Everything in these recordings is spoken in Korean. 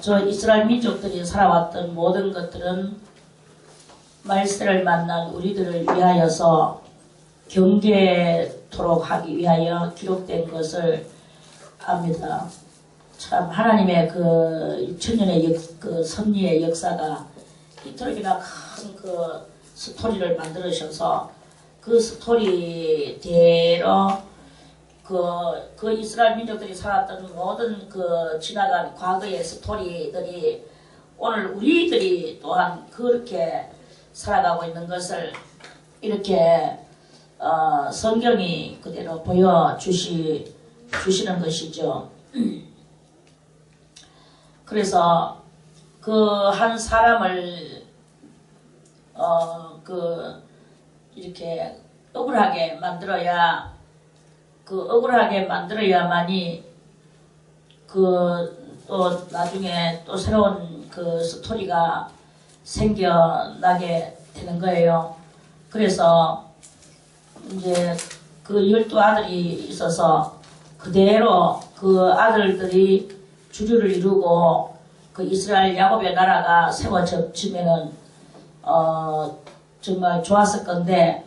저 이스라엘 민족들이 살아왔던 모든 것들은 말세를 만난 우리들을 위하여서 경계토록 하기 위하여 기록된 것을 압니다. 참 하나님의 그 천년의 그 섭리의 역사가 이토록이나 큰 그 스토리를 만들으셔서 그 스토리대로 그 이스라엘 민족들이 살았던 모든 그 지나간 과거의 스토리들이 오늘 우리들이 또한 그렇게 살아가고 있는 것을 이렇게 성경이 그대로 보여주시는 것이죠. 그래서 그 한 사람을 이렇게 억울하게 만들어야만이 또 나중에 또 새로운 그 스토리가 생겨나게 되는 거예요. 그래서 이제 그 12아들이 있어서 그대로 그 아들들이 주류를 이루고 그 이스라엘 야곱의 나라가 세워지면은 정말 좋았을 건데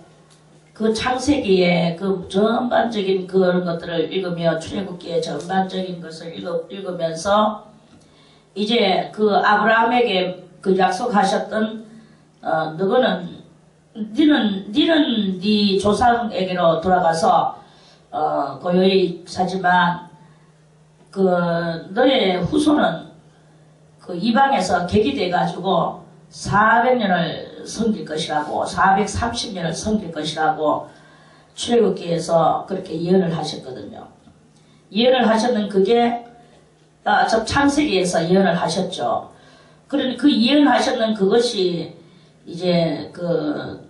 그 창세기에 그 전반적인 그런 것들을 읽으며 출애굽기의 전반적인 것을 읽으면서 이제 그 아브라함에게 그 약속하셨던 니는 네 조상에게로 돌아가서 고요히 사지만 그 너의 후손은 그 이방에서 객이 가지고 400년을 섬길 것이라고 430년을 섬길 것이라고 출애굽기에서 그렇게 예언을 하셨거든요. 예언을 하셨는 그게 저 창세기에서 예언을 하셨죠. 그러니 그 예언하셨는 그것이 이제 그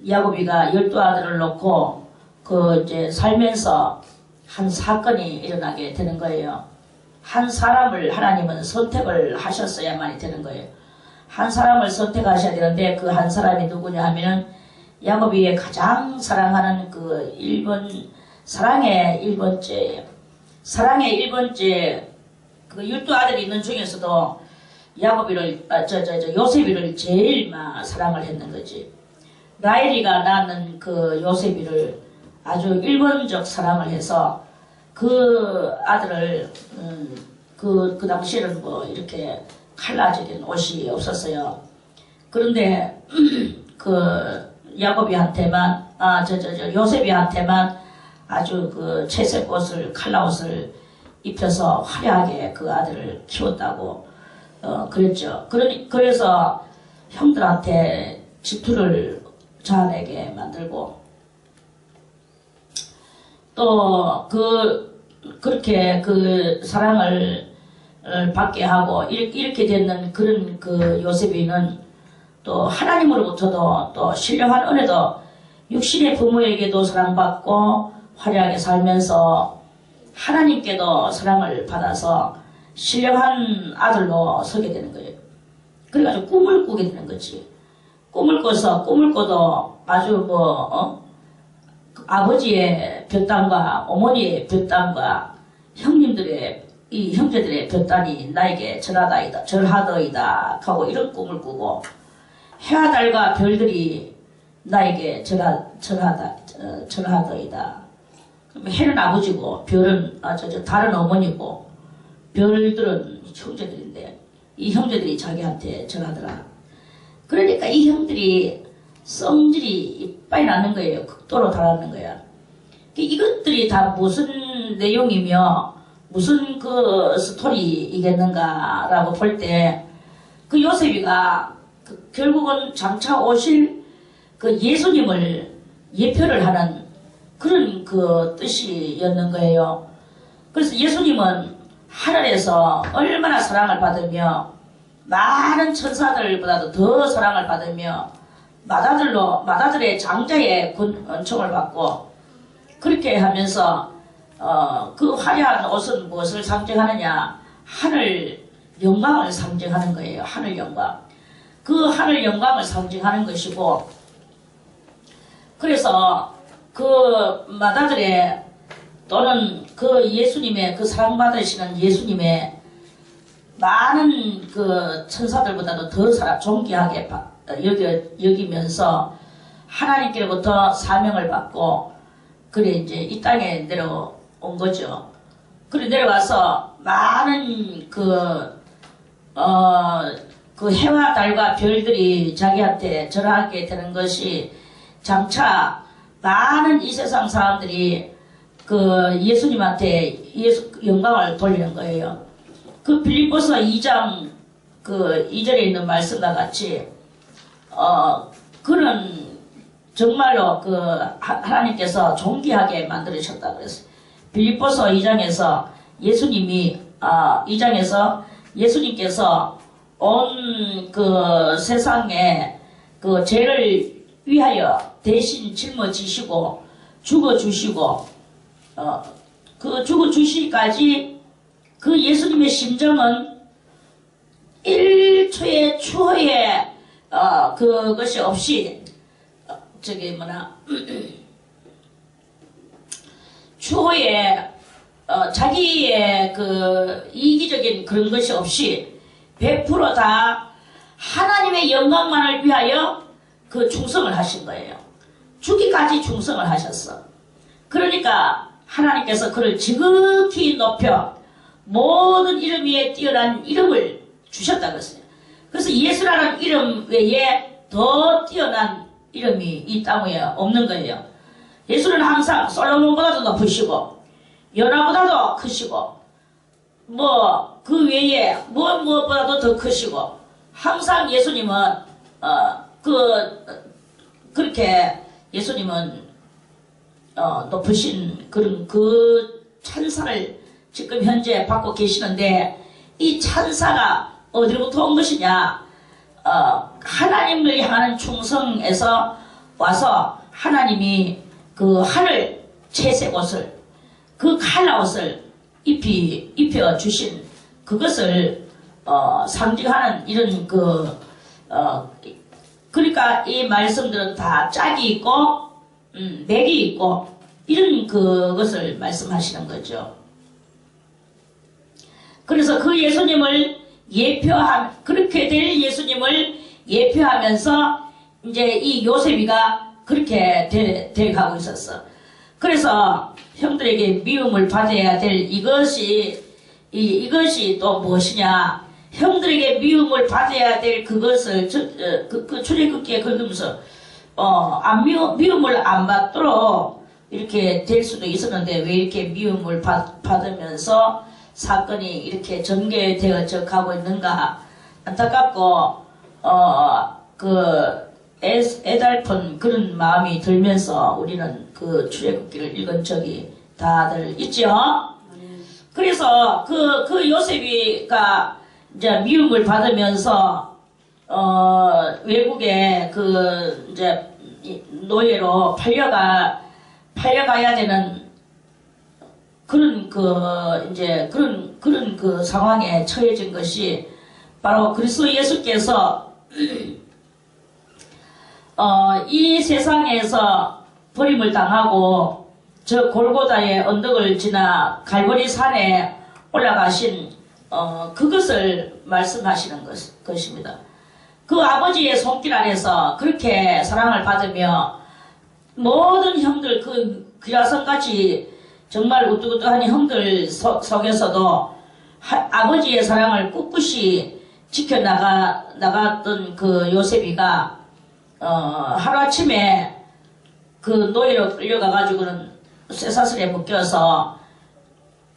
야곱이가 12아들을 놓고 그 이제 살면서 한 사건이 일어나게 되는 거예요. 한 사람을 하나님은 선택을 하셨어야만이 되는 거예요. 한 사람을 선택하셔야 되는데 그 한 사람이 누구냐 하면 야곱이 가장 사랑하는 그 사랑의 1번째예요. 사랑의 1번째 그 12아들이 있는 중에서도 요셉이를 제일 사랑을 했는 거지. 라헬이가 낳는 그 요셉이를 아주 1번적 사랑을 해서 그 아들을 그 당시에는 뭐 이렇게 칼라적인 옷이 없었어요. 그런데 그 야곱이한테만 요셉이한테만 아주 그 채색 옷을 칼라 옷을 입혀서 화려하게 그 아들을 키웠다고 그랬죠. 그래서 형들한테 질투를 자아내게 만들고 또 그렇게 그 사랑을 받게 하고 이렇게 되는 그런 그 요셉이는 또 하나님으로부터도 또 신령한 은혜도 육신의 부모에게도 사랑받고 화려하게 살면서 하나님께도 사랑을 받아서 신령한 아들로 서게 되는 거예요. 그래가지고 꿈을 꾸게 되는 거지. 꿈을 꿔도 아주 아버지의 볕단과 어머니의 볕단과 이 형제들의 볕단이 나에게 절하더이다 하고 이런 꿈을 꾸고 해와 달과 별들이 나에게 절하더이다. 해는 아버지고 별은 달은 어머니고 별들은 형제들인데 이 형제들이 자기한테 절하더라. 그러니까 이 형들이 성질이 이빨이 나는 거예요. 극도로 달하는 거야. 이것들이 다 무슨 내용이며 무슨 그 스토리이겠는가라고 볼 때 그 요셉이가 결국은 장차 오실 그 예수님을 예표를 하는 그런 그 뜻이었는 거예요. 그래서 예수님은 하늘에서 얼마나 사랑을 받으며 많은 천사들보다도 더 사랑을 받으며 마다들의 장자의 은총을 받고 그렇게 하면서 그 화려한 옷은 무엇을 상징하느냐? 하늘 영광을 상징하는 거예요. 하늘 영광. 그 하늘 영광을 상징하는 것이고 그래서 그 마다들의 또는 그 예수님의 그 사랑받으시는 예수님의 많은 그 천사들보다도 더 존귀하게 여기면서 하나님께로부터 사명을 받고 그래 이제 이 땅에 내려온 거죠. 그래 내려와서 많은 그 해와 달과 별들이 자기한테 절하게 되는 것이 장차 많은 이 세상 사람들이 그 예수님한테 영광을 돌리는 거예요. 그 빌립보서 2장 그 2절에 있는 말씀과 같이 그는 정말로 그 하나님께서 존귀하게 만들으셨다 그랬어요. 빌립보서 2장에서 예수님께서 온 그 세상에 그 죄를 위하여 대신 짊어지시고 죽어주시고 그 죽어주시기까지 그 예수님의 심정은 1초의 추호의 그것이 없이 추호의 자기의 그 이기적인 그런 것이 없이 100% 다 하나님의 영광만을 위하여 그 충성을 하신 거예요. 죽기까지 충성을 하셨어. 그러니까 하나님께서 그를 지극히 높여 모든 이름 위에 뛰어난 이름을 주셨다 그랬어요. 그래서 예수라는 이름 외에 더 뛰어난 이름이 이 땅 위에 없는 거예요. 예수는 항상 솔로몬보다도 높으시고 요나보다도 크시고 뭐 그 외에 무엇보다도 더 크시고 항상 예수님은 그렇게 예수님은 높으신 그런 그 찬사를 지금 현재 받고 계시는데 이 찬사가 어디로부터 온 것이냐? 하나님을 향하는 충성에서 와서 하나님이 그 하늘 채색 옷을 그 칼라옷을 입혀 주신 그것을 상징하는 이런 그러니까 이 말씀들은 다 짝이 있고 맥이 있고 이런 그것을 말씀하시는 거죠. 그래서 그 예수님을 그렇게 될 예수님을 예표하면서 이제 이 요셉이가 그렇게 돼가고 있었어. 그래서 형들에게 미움을 받아야 될 이것이 또 무엇이냐? 형들에게 미움을 받아야 될 그것을 그 출애굽기에 긁으면서 미움을 안 받도록 이렇게 될 수도 있었는데 왜 이렇게 미움을 받으면서 사건이 이렇게 전개되어져 가고 있는가 안타깝고 애달픈 그런 마음이 들면서 우리는 그 출애굽기를 읽은 적이 다들 있죠. 그래서 그 요셉이가 이제 미움을 받으면서 외국에 이제 노예로 팔려가야 되는 그런 그 상황에 처해진 것이 바로 그리스도 예수께서 이 세상에서 버림을 당하고 저 골고다의 언덕을 지나 갈보리 산에 올라가신 그것을 말씀하시는 것입니다. 그 아버지의 손길 안에서 그렇게 사랑을 받으며 모든 형들 그 귀라선같이 정말 우뚝우뚝한 형들 속에서도 아버지의 사랑을 꿋꿋이 지켜나갔던 그 요셉이가 하루아침에 그 노예로 끌려가가지고는 쇠사슬에 묶여서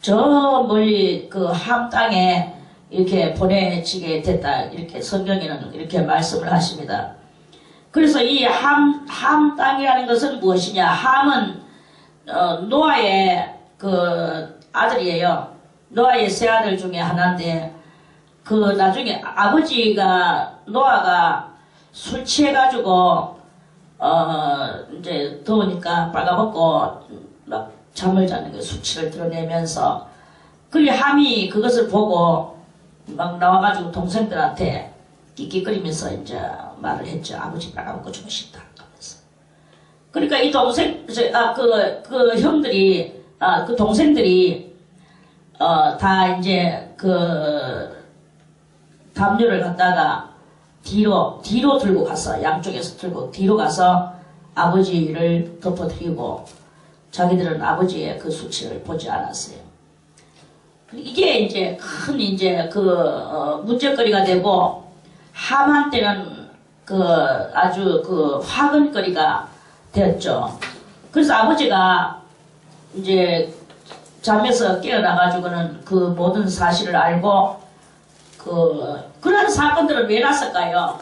저 멀리 그 함 땅에 이렇게 보내지게 됐다. 이렇게 성경에는 이렇게 말씀을 하십니다. 그래서 이 함 땅이라는 것은 무엇이냐? 함은 노아의 그 아들이에요. 노아의 세 아들 중에 하나인데 그 나중에 노아가 술 취해가지고 이제 더우니까 빨가벗고 막 잠을 자는 그 수치를 드러내면서 그리 함이 그것을 보고 막 나와가지고 동생들한테 끽끽거리면서 이제 말을 했죠. 아버지 빨가벗고 주무신다 하면서. 그러니까 이 그 형들이 그 동생들이 다 이제 담요를 갖다가 뒤로 들고 가서 양쪽에서 들고 뒤로 가서 아버지를 덮어드리고 자기들은 아버지의 그 수치를 보지 않았어요. 이게 이제 큰 이제 문제거리가 되고 하만 때는 아주 화근거리가 되었죠. 그래서 아버지가 이제 잠에서 깨어나가지고는 그 모든 사실을 알고 그런 사건들을 왜 났을까요?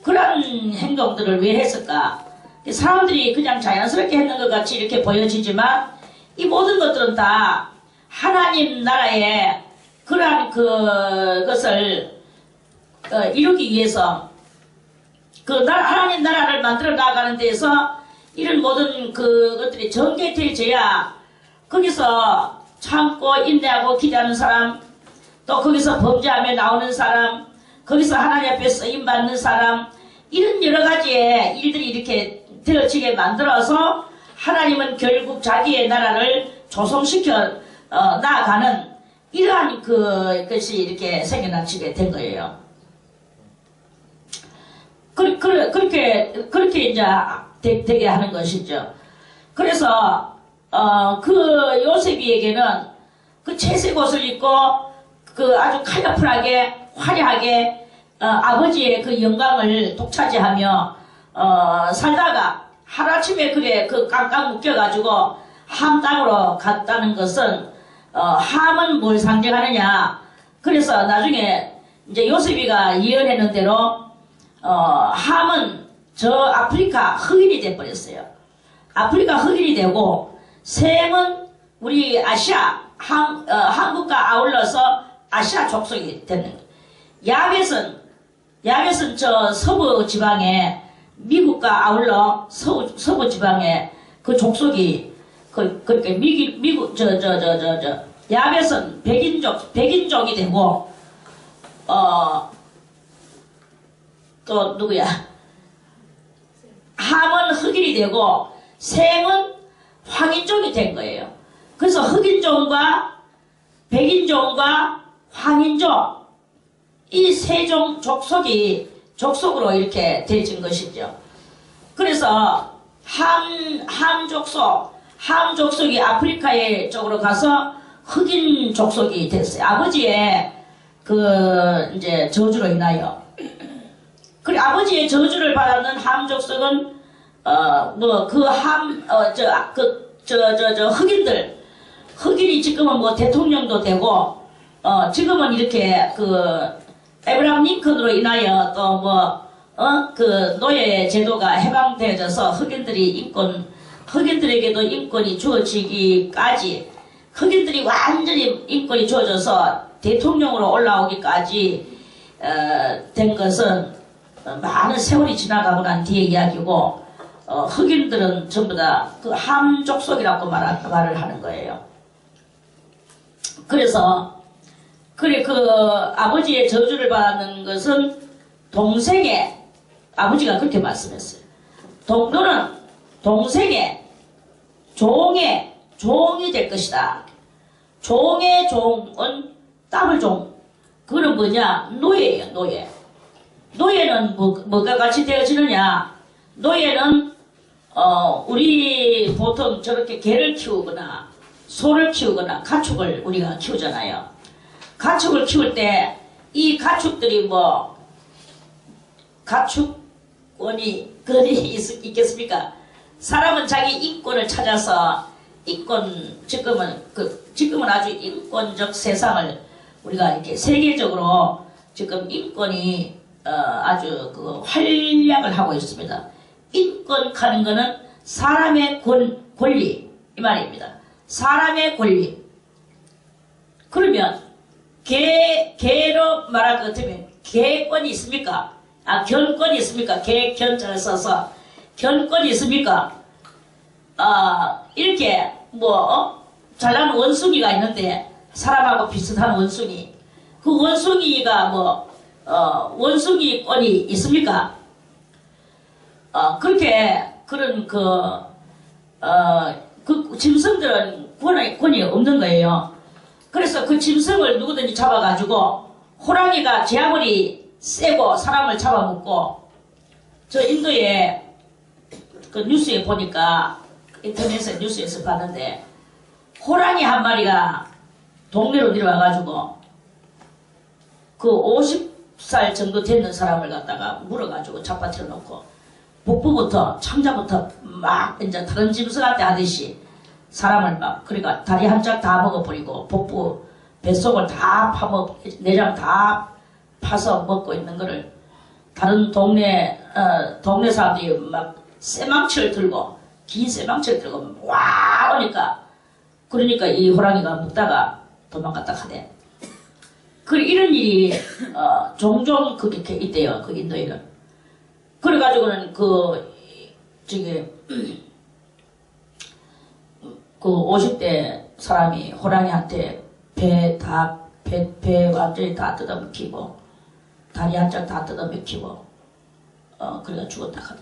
그런 행동들을 왜 했을까? 사람들이 그냥 자연스럽게 했는 것 같이 이렇게 보여지지만 이 모든 것들은 다 하나님 나라의 그러한 그것을 이루기 위해서 하나님 나라를 만들어 나가는 데에서 이런 모든 그것들이 전개되어져야 거기서 참고 인내하고 기도하는 사람, 또 거기서 범죄하며 나오는 사람, 거기서 하나님 앞에 쓰임받는 사람, 이런 여러 가지의 일들이 이렇게 되어지게 만들어서 하나님은 결국 자기의 나라를 조성시켜 나아가는 이러한 것이 이렇게 생겨나게 된 거예요. 그렇게 이제 되게 하는 것이죠. 그래서 요셉이에게는 그 채색 옷을 입고 아주 컬러풀하게 화려하게 아버지의 그 영광을 독차지하며 살다가 하루아침에 깡깡 묶여가지고 함 땅으로 갔다는 것은 함은 뭘 상징하느냐. 그래서 나중에 이제 요셉이가 예언했는 대로 함은 저 아프리카 흑인이 돼버렸어요. 아프리카 흑인이 되고 셈은 우리 아시아 한국과 아울러서 아시아 족속이 되는 거예요. 야벳은 저 서부 지방에 미국과 아울러 서부 지방에 그 족속이 그렇게 미국 야벳은 백인족이 되고 또 누구야? 함은 흑인이 되고 셈은 황인종이 된 거예요. 그래서 흑인종과 백인종과 황인종 이 세 종 족속으로 이렇게 되어진 것이죠. 그래서 함 족속이 아프리카의 쪽으로 가서 흑인 족속이 됐어요. 아버지의 이제 저주로 인하여. 그리고 아버지의 저주를 받았는 함 족속은 흑인이 지금은 뭐 대통령도 되고 지금은 이렇게 에브라함 링컨으로 인하여 또 노예 제도가 해방되어져서 흑인들에게도 인권이 주어지기까지 흑인들이 완전히 인권이 주어져서 대통령으로 올라오기까지 된 것은 많은 세월이 지나가고 난 뒤의 이야기고 흑인들은 전부 다 함 족속이라고 말을 하는 거예요. 그래서 아버지의 저주를 받는 것은 아버지가 그렇게 말씀했어요. 너는 동생의 종이 될 것이다. 종의 종은 더블 종. 그거는 뭐냐? 노예예요, 노예. 노예는 뭐가 같이 되어지느냐? 노예는 우리 보통 저렇게 개를 키우거나 소를 키우거나 가축을 우리가 키우잖아요. 가축을 키울 때 이 가축들이 가축권이 있겠습니까? 사람은 자기 인권을 찾아서 지금은 아주 인권적 세상을 우리가 이렇게 세계적으로 지금 인권이 아주 활약을 하고 있습니다. 인권하는 거는 사람의 권리 이 말입니다. 사람의 권리. 그러면 개로 말할 것 같으면 개권이 있습니까? 견권이 있습니까? 견자를 써서 견권이 있습니까? 이렇게 잘나는 원숭이가 있는데 사람하고 비슷한 원숭이. 그 원숭이가 원숭이권이 있습니까? 그런 짐승들은 권이 없는 거예요. 그래서 그 짐승을 누구든지 잡아가지고 호랑이가 제 아무리 세고 사람을 잡아먹고, 저 인도에 그 뉴스에 보니까, 인터넷에 뉴스에서 봤는데, 호랑이 한 마리가 동네로 내려와가지고, 그 50살 정도 되는 사람을 갖다가 물어가지고 잡아뜨려 놓고, 복부부터, 창자부터 막, 이제 다른 짐승한테 하듯이 사람을 막, 그러니까 다리 한짝 다 먹어버리고, 복부, 뱃속을 다 내장 다 파서 먹고 있는 거를 다른 동네 사람들이 막 쇠망치를 들고, 긴 쇠망치를 들고 와 오니까, 그러니까 이 호랑이가 먹다가 도망갔다 하대. 이런 일이 종종 그렇게 있대요. 그 인도에는. 그래가지고는 저기 그 50대 사람이 호랑이한테 배 완전히 다 뜯어먹히고, 다리 한짝 다 뜯어먹히고, 그래가 죽었다 하대.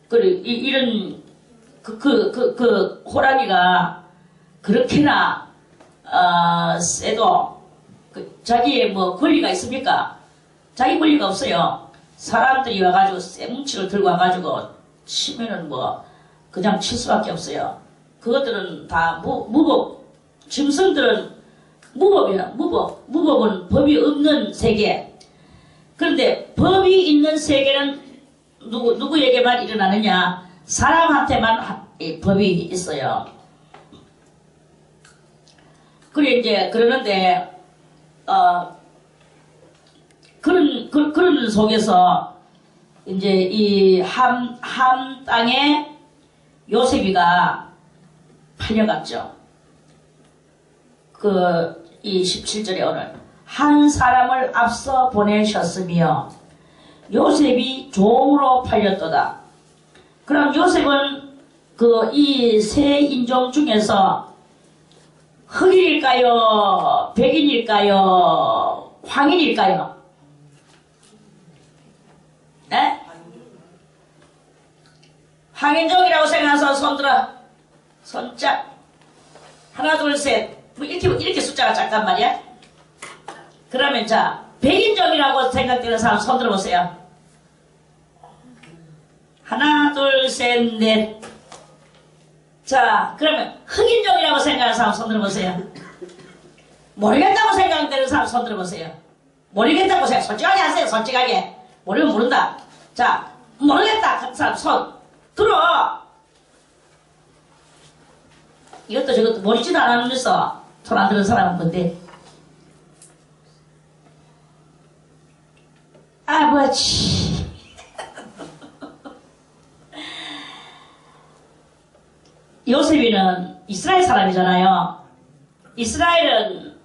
그래, 이런, 호랑이가 그렇게나, 세도, 자기의 뭐 권리가 있습니까? 자기 권리가 없어요. 사람들이 와가지고 쇠뭉치를 들고 와가지고 치면은 뭐, 그냥 칠 수밖에 없어요. 그것들은 다 짐승들은 무법이야. 무법은 법이 없는 세계. 그런데 법이 있는 세계는 누구에게만 일어나느냐? 사람한테만 법이 있어요. 그래, 이제, 그러는데, 그런 속에서, 이제, 이 함 땅에 요셉이가 팔려갔죠. 이 17절에 오늘, 한 사람을 앞서 보내셨으며, 요셉이 종으로 팔렸도다. 그럼 요셉은 이 세 인종 중에서 흑인일까요? 백인일까요? 황인일까요? 에? 황인종이라고 생각해서 손들어. 손짝. 하나, 둘, 셋. 뭐 이렇게 숫자가 작단 말이야? 그러면 자, 백인종이라고 생각되는 사람 손 들어보세요. 하나, 둘, 셋, 넷. 자, 그러면 흑인종이라고 생각하는 사람 손 들어보세요. 모르겠다고 생각되는 사람 손 들어보세요. 모르겠다고 생각, 솔직하게 하세요. 솔직하게. 모르면 모른다. 자, 모르겠다 하는 사람 손 들어. 이것도 저것도 모르지도 않으면서 손 안 드는 사람은 뭔데? 아버지. 요셉이는 이스라엘 사람이잖아요. 이스라엘은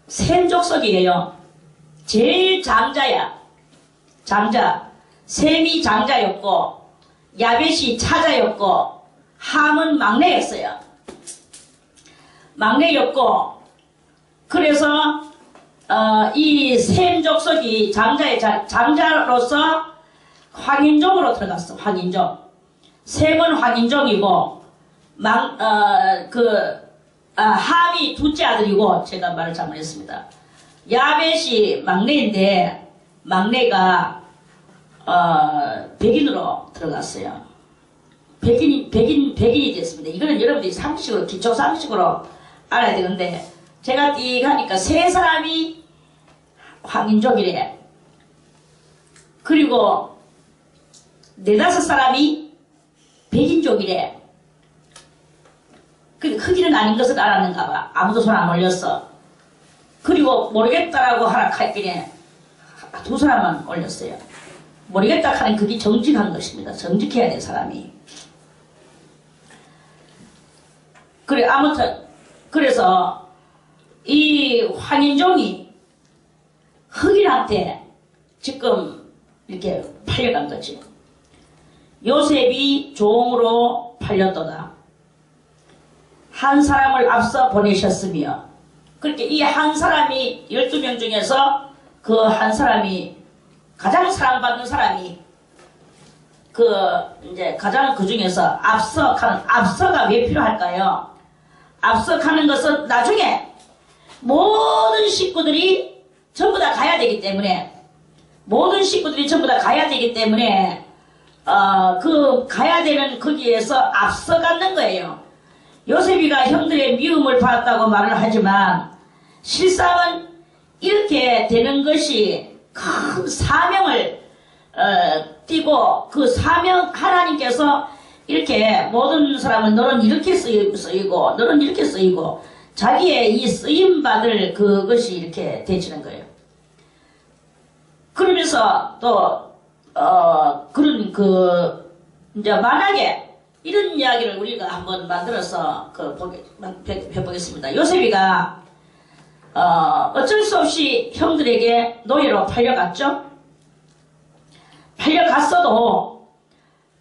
셈 족속이에요. 제일 장자야. 장자. 셈이 장자였고, 야벳이 차자였고, 함은 막내였어요. 막내였고, 그래서 이 셈 족속이 장자로서 황인종으로 들어갔어. 황인종. 셈은 황인종이고, 함이 둘째 아들이고, 제가 말을 잘못했습니다. 야벳이 막내인데, 막내가 백인으로 들어갔어요. 백인이 됐습니다. 이거는 여러분들이 상식으로, 기초 상식으로 알아야 되는데, 제가 띠 하니까 세 사람이 황인족이래. 그리고 네다섯 사람이 백인족이래. 근데 흑인은 아닌 것을 알았는가 봐. 아무도 손 안 올렸어. 그리고 모르겠다라고 하라 했더니 두 사람만 올렸어요. 모르겠다 하는 그게 정직한 것입니다. 정직해야 돼, 사람이. 그래, 아무튼, 그래서, 이 황인종이 흑인한테 지금 이렇게 팔려간 거지. 요셉이 종으로 팔렸도다. 한 사람을 앞서 보내셨으며, 그렇게 이 한 사람이 12명 중에서 그 한 사람이 가장 사랑받는 사람이 이제 가장 그 중에서 앞서가 왜 필요할까요? 앞서가는 것은 나중에 모든 식구들이 전부 다 가야 되기 때문에, 모든 식구들이 전부 다 가야 되기 때문에 그 가야 되는 거기에서 앞서가는 거예요. 요셉이가 형들의 미움을 받았다고 말을 하지만 실상은 이렇게 되는 것이 큰 사명을 띠고, 그 사명, 하나님께서 이렇게 모든 사람은 너는 이렇게 쓰이고 너는 이렇게 쓰이고 자기의 이 쓰임받을 그것이 이렇게 되지는 거예요. 그러면서 또 그런 이제 만약에 이런 이야기를 우리가 한번 만들어서 해보겠습니다. 요셉이가 어쩔 수 없이 형들에게 노예로 팔려갔죠. 팔려갔어도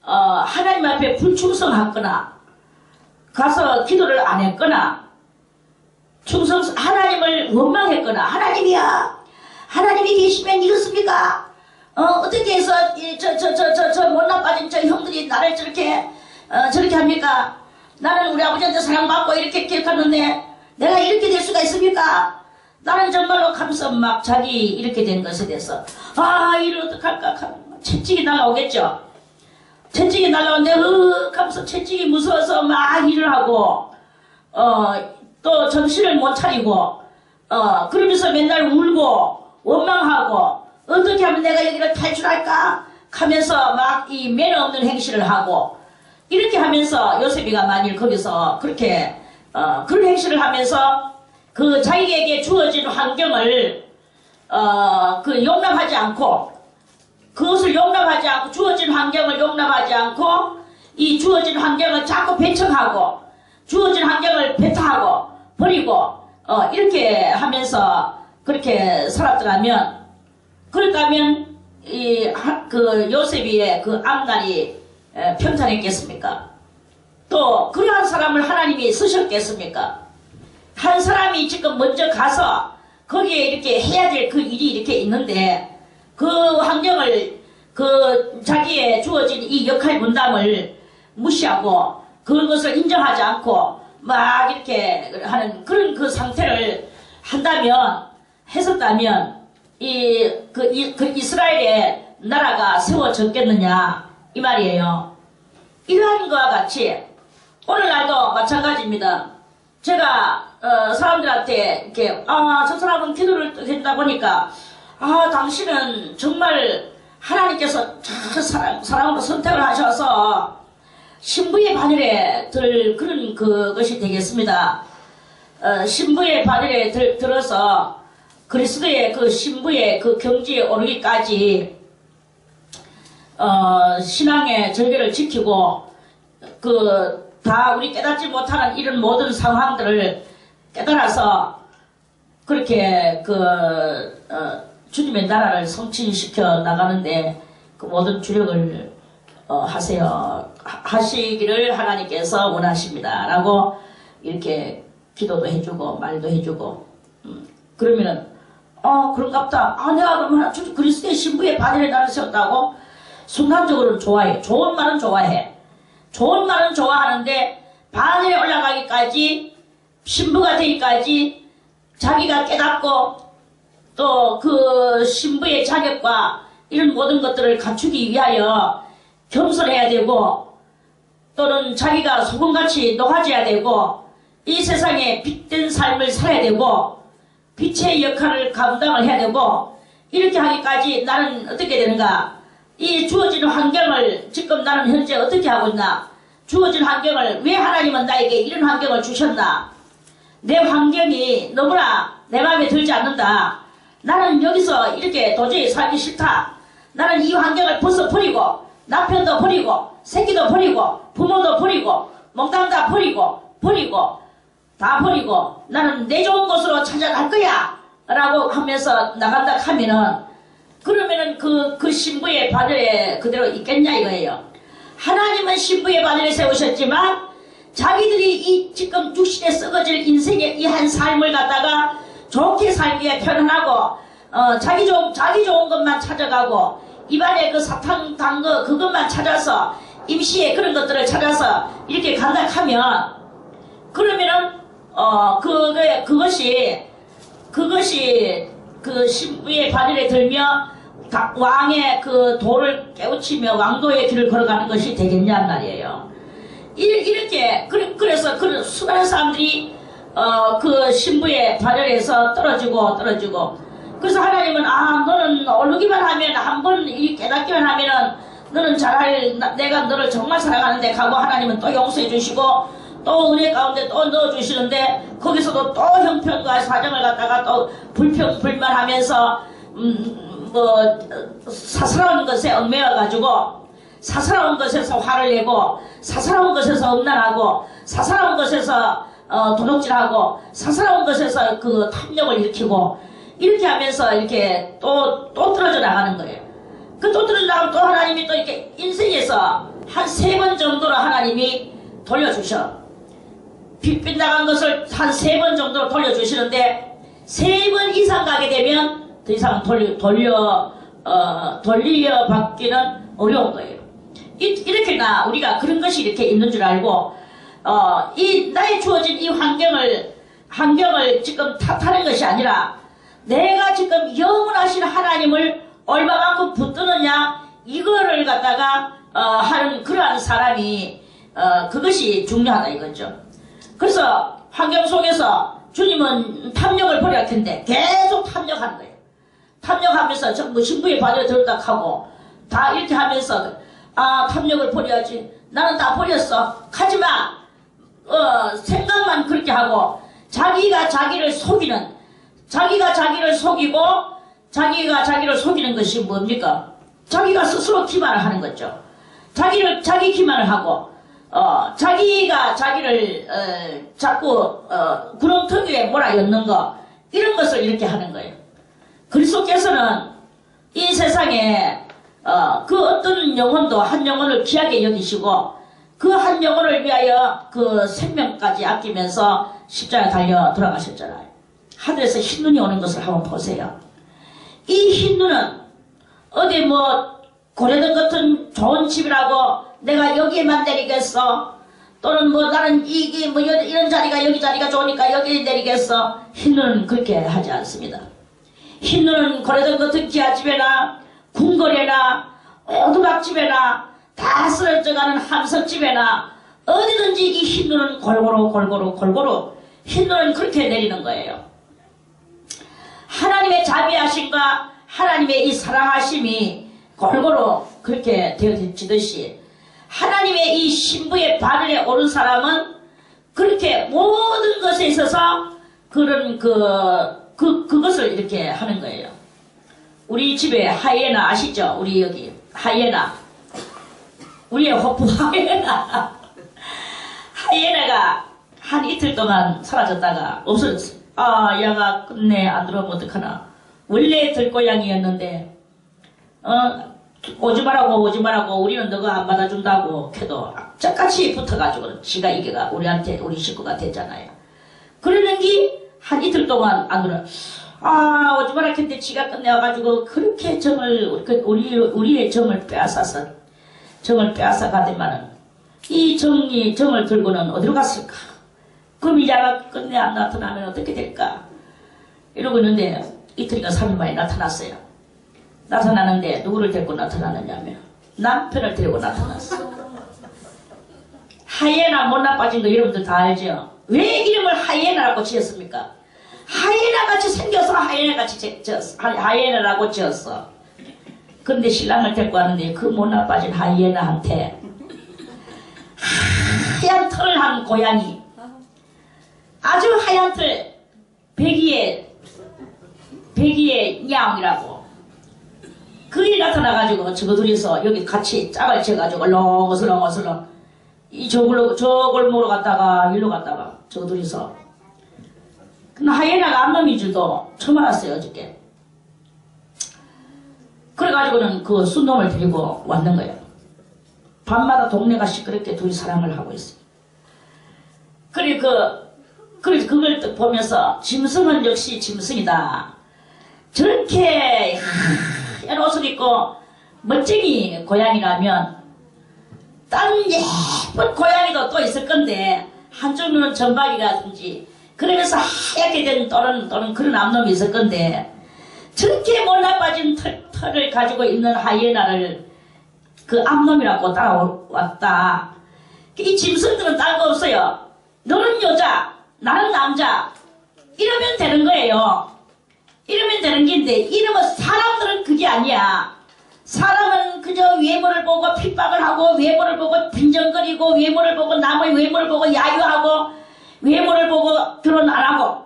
하나님 앞에 불충성했거나 가서 기도를 안 했거나 하나님을 원망했거나, 하나님이야, 하나님이 계시면 이렇습니까? 어떻게 해서 저 못나 빠진 저 형들이 나를 저렇게 합니까? 나는 우리 아버지한테 사랑받고 이렇게 기억하는데 내가 이렇게 될 수가 있습니까? 나는 정말로 하면서 막 자기 이렇게 된 것에 대해서 이를 어떡할까 채찍이 날라오겠죠. 채찍이 날라오는데 하면서 채찍이 무서워서 막 일을 하고 또 정신을 못 차리고 그러면서 맨날 울고 원망하고 어떻게 하면 내가 여기를 탈출할까 하면서 막 이 매너 없는 행실을 하고 이렇게 하면서 요셉이가 만일 거기서 그렇게 그런 행실을 하면서 그 자기에게 주어진 환경을 용납하지 않고, 그것을 용납하지 않고, 주어진 환경을 용납하지 않고 이 주어진 환경을 자꾸 배척하고 주어진 환경을 배타하고 버리고 이렇게 하면서 그렇게 살았더라면, 그렇다면 그 요셉이의 그 앞날이 평탄했겠습니까? 또 그러한 사람을 하나님이 쓰셨겠습니까? 한 사람이 지금 먼저 가서 거기에 이렇게 해야 될 그 일이 이렇게 있는데 그 환경을, 그 자기의 주어진 이 역할 분담을 무시하고 그것을 인정하지 않고 막 이렇게 하는 그런 그 상태를 했었다면 그 이스라엘의 나라가 세워졌겠느냐 이 말이에요. 이러한 것과 같이 오늘날도 마찬가지입니다. 제가 사람들한테 이렇게 저 사람은 기도를 해주다 보니까 당신은 정말 하나님께서 사랑으로 선택을 하셔서 신부의 바늘에 들 그런 그것이 되겠습니다. 신부의 바늘에 들어서 그리스도의 그 신부의 그 경지에 오르기까지 신앙의 절개를 지키고 다 우리 깨닫지 못하는 이런 모든 상황들을 깨달아서 그렇게 주님의 나라를 성취시켜 나가는데 그 모든 주력을 하시기를 하나님께서 원하십니다 라고 이렇게 기도도 해주고 말도 해주고 그러면은 그런갑다. 내가 그러면 그리스도의 신부의 바늘에 나를 세웠다고 순간적으로는 좋아해. 좋은 말은 좋아해. 좋은 말은 좋아하는데 바늘에 올라가기까지, 신부가 되기까지 자기가 깨닫고 또 그 신부의 자격과 이런 모든 것들을 갖추기 위하여 겸손해야 되고, 또는 자기가 소금같이 녹아져야 되고, 이 세상에 빛된 삶을 살아야 되고, 빛의 역할을 감당을 해야 되고, 이렇게 하기까지 나는 어떻게 되는가? 이 주어진 환경을 지금 나는 현재 어떻게 하고 있나? 주어진 환경을 왜 하나님은 나에게 이런 환경을 주셨나? 내 환경이 너무나 내 마음에 들지 않는다. 나는 여기서 이렇게 도저히 살기 싫다. 나는 이 환경을 벗어버리고 남편도 버리고 새끼도 버리고 부모도 버리고 몽땅 다 버리고 다 버리고 나는 내 좋은 곳으로 찾아갈 거야 라고 하면서 나간다 하면은, 그러면은 그 신부의 바늘에 그대로 있겠냐 이거예요. 하나님은 신부의 바늘에 세우셨지만 자기들이 이 지금 육신에 썩어질 인생의 이 한 삶을 갖다가 좋게 살기에 편안하고 자기 좋은 것만 찾아가고 입안에 그 사탕 단 거 그것만 찾아서 임시의 그런 것들을 찾아서 이렇게 간다 하면, 그러면은 그것이 그 신부의 바늘에 들며 왕의 그 도를 깨우치며 왕도의 길을 걸어가는 것이 되겠냔 말이에요. 이렇게 그래서 그 수많은 사람들이 그 신부의 바늘에서 떨어지고 그래서 하나님은 너는 오르기만 하면 한번 깨닫기만 하면은 너는 잘할 내가 너를 정말 사랑하는데 하고 하나님은 또 용서해 주시고 또 은혜 가운데 또 넣어주시는데 거기서도 또 형편과 사정을 갖다가 또 불평불만하면서 사사로운 것에 얽매여가지고 사사로운 것에서 화를 내고 사사로운 것에서 음란하고 사사로운 것에서 도둑질하고 사사로운 것에서 그 탐욕을 일으키고 이렇게 하면서 이렇게 또 떨어져 나가는 거예요. 그 또 떨어져 나가면 또 하나님이 또 이렇게 인생에서 한 3번 정도로 하나님이 돌려주셔. 빚 나간 것을 한 3번 정도로 돌려주시는데 3번 이상 가게 되면 더 이상 돌려받기는 어려운 거예요. 이렇게나 우리가 그런 것이 이렇게 있는 줄 알고 나의 주어진 이 환경을 지금 탓하는 것이 아니라 내가 지금 영원하신 하나님을 얼마만큼 붙드느냐 이거를 갖다가 하는 그러한 사람이 그것이 중요하다 이거죠. 그래서 환경 속에서 주님은 탐욕을 버려야 텐데 계속 탐욕하는 거예요. 탐욕하면서 전부 신부의 바늘에 들었다 하고 다 이렇게 하면서 탐욕을 버려야지. 나는 다 버렸어. 하지마. 생각만 그렇게 하고 자기가 자기를 속이고 자기가 자기를 속이는 것이 뭡니까? 자기가 스스로 기만을 하는 거죠. 자기 기만을 하고 자기가 자기를 자꾸 구렁텅이에 몰아넣는 거 이런 것을 이렇게 하는 거예요. 그리스도께서는 이 세상에 그 어떤 영혼도 한 영혼을 귀하게 여기시고 그 한 영혼을 위하여 그 생명까지 아끼면서 십자가에 달려 돌아가셨잖아요. 하늘에서 흰눈이 오는 것을 한번 보세요. 이 흰눈은 어디 고래등 같은 좋은 집이라고 내가 여기에만 내리겠어 또는 나는 이런 자리가 여기 자리가 좋으니까 여기 내리겠어. 흰눈은 그렇게 하지 않습니다. 흰눈은 고래등 같은 기아집에나 궁궐에나 오두막집에나 다 쓰러져가는 함석집에나 어디든지 이 흰눈은 골고루 흰눈은 그렇게 내리는 거예요. 하나님의 자비하심과 하나님의 이 사랑하심이 골고루 그렇게 되어지듯이 하나님의 이 신부의 바늘에 오른 사람은 그렇게 모든 것에 있어서 그런 그것을 이렇게 하는 거예요. 우리 집에 하이에나 아시죠? 우리 여기 하이에나 우리의 호프 하이에나가 한 이틀 동안 사라졌다가 없어졌어요. 야가 끝내 안 들어오면 어떡하나. 원래 들고양이였는데 오지 말라고 우리는 너가 안 받아준다고 해도 악착같이 붙어가지고 지가 이게가 우리 식구가 됐잖아요. 그러는 게 한 이틀 동안 안 들어. 오지 마라 했는데 지가 끝내와가지고 그렇게 우리의 정을 빼앗아 가더만은 이 정을 들고는 어디로 갔을까? 그럼 이 야가 끝내 안 나타나면 어떻게 될까? 이러고 있는데 이틀인가 3일 만에 나타났어요. 나타나는데 누구를 데리고 나타나느냐면 남편을 데리고 나타났어. 하이에나 못 나빠진 거 여러분들 다 알죠? 왜 이름을 하이에나라고 지었습니까? 하이에나같이 생겨서 하이에나라고 지었어. 근데 신랑을 데리고 왔는데 그 못 나빠진 하이에나한테 하얀 털을 한 고양이, 아주 하얀 털, 백이의 냥이라고 그게 나타나가지고 저거 둘이서 여기 같이 짝을 쳐가지고 얼렁어슬렁 저 골목으로 갔다가 일로 갔다가 저거 둘이서. 근데 하이에나가 암놈인 줄도 처음 알았어요 어저께. 그래가지고는 그 순놈을 데리고 왔는 거예요. 밤마다 동네가 시끄럽게 둘이 사랑을 하고 있어요. 그리고 그걸 딱 보면서 짐승은 역시 짐승이다. 저렇게 하얀 옷을 입고 멋쟁이 고양이라면 다른 예쁜 고양이도 또 있을 건데 한쪽 눈은 점박이라든지 그러면서 하얗게 된 또는 그런 암놈이 있을 건데 저렇게 몰라빠진 털을 가지고 있는 하이에나를 그 암놈이라고 따라왔다. 이 짐승들은 딴 거 없어요. 너는 여자, 나는 남자. 이러면 되는 거예요. 이러면 되는 게인데, 이러면 사람들은 그게 아니야. 사람은 그저 외모를 보고 핍박을 하고, 외모를 보고 빈정거리고, 외모를 보고 남의 외모를 보고 야유하고, 외모를 보고 결혼 안 하고,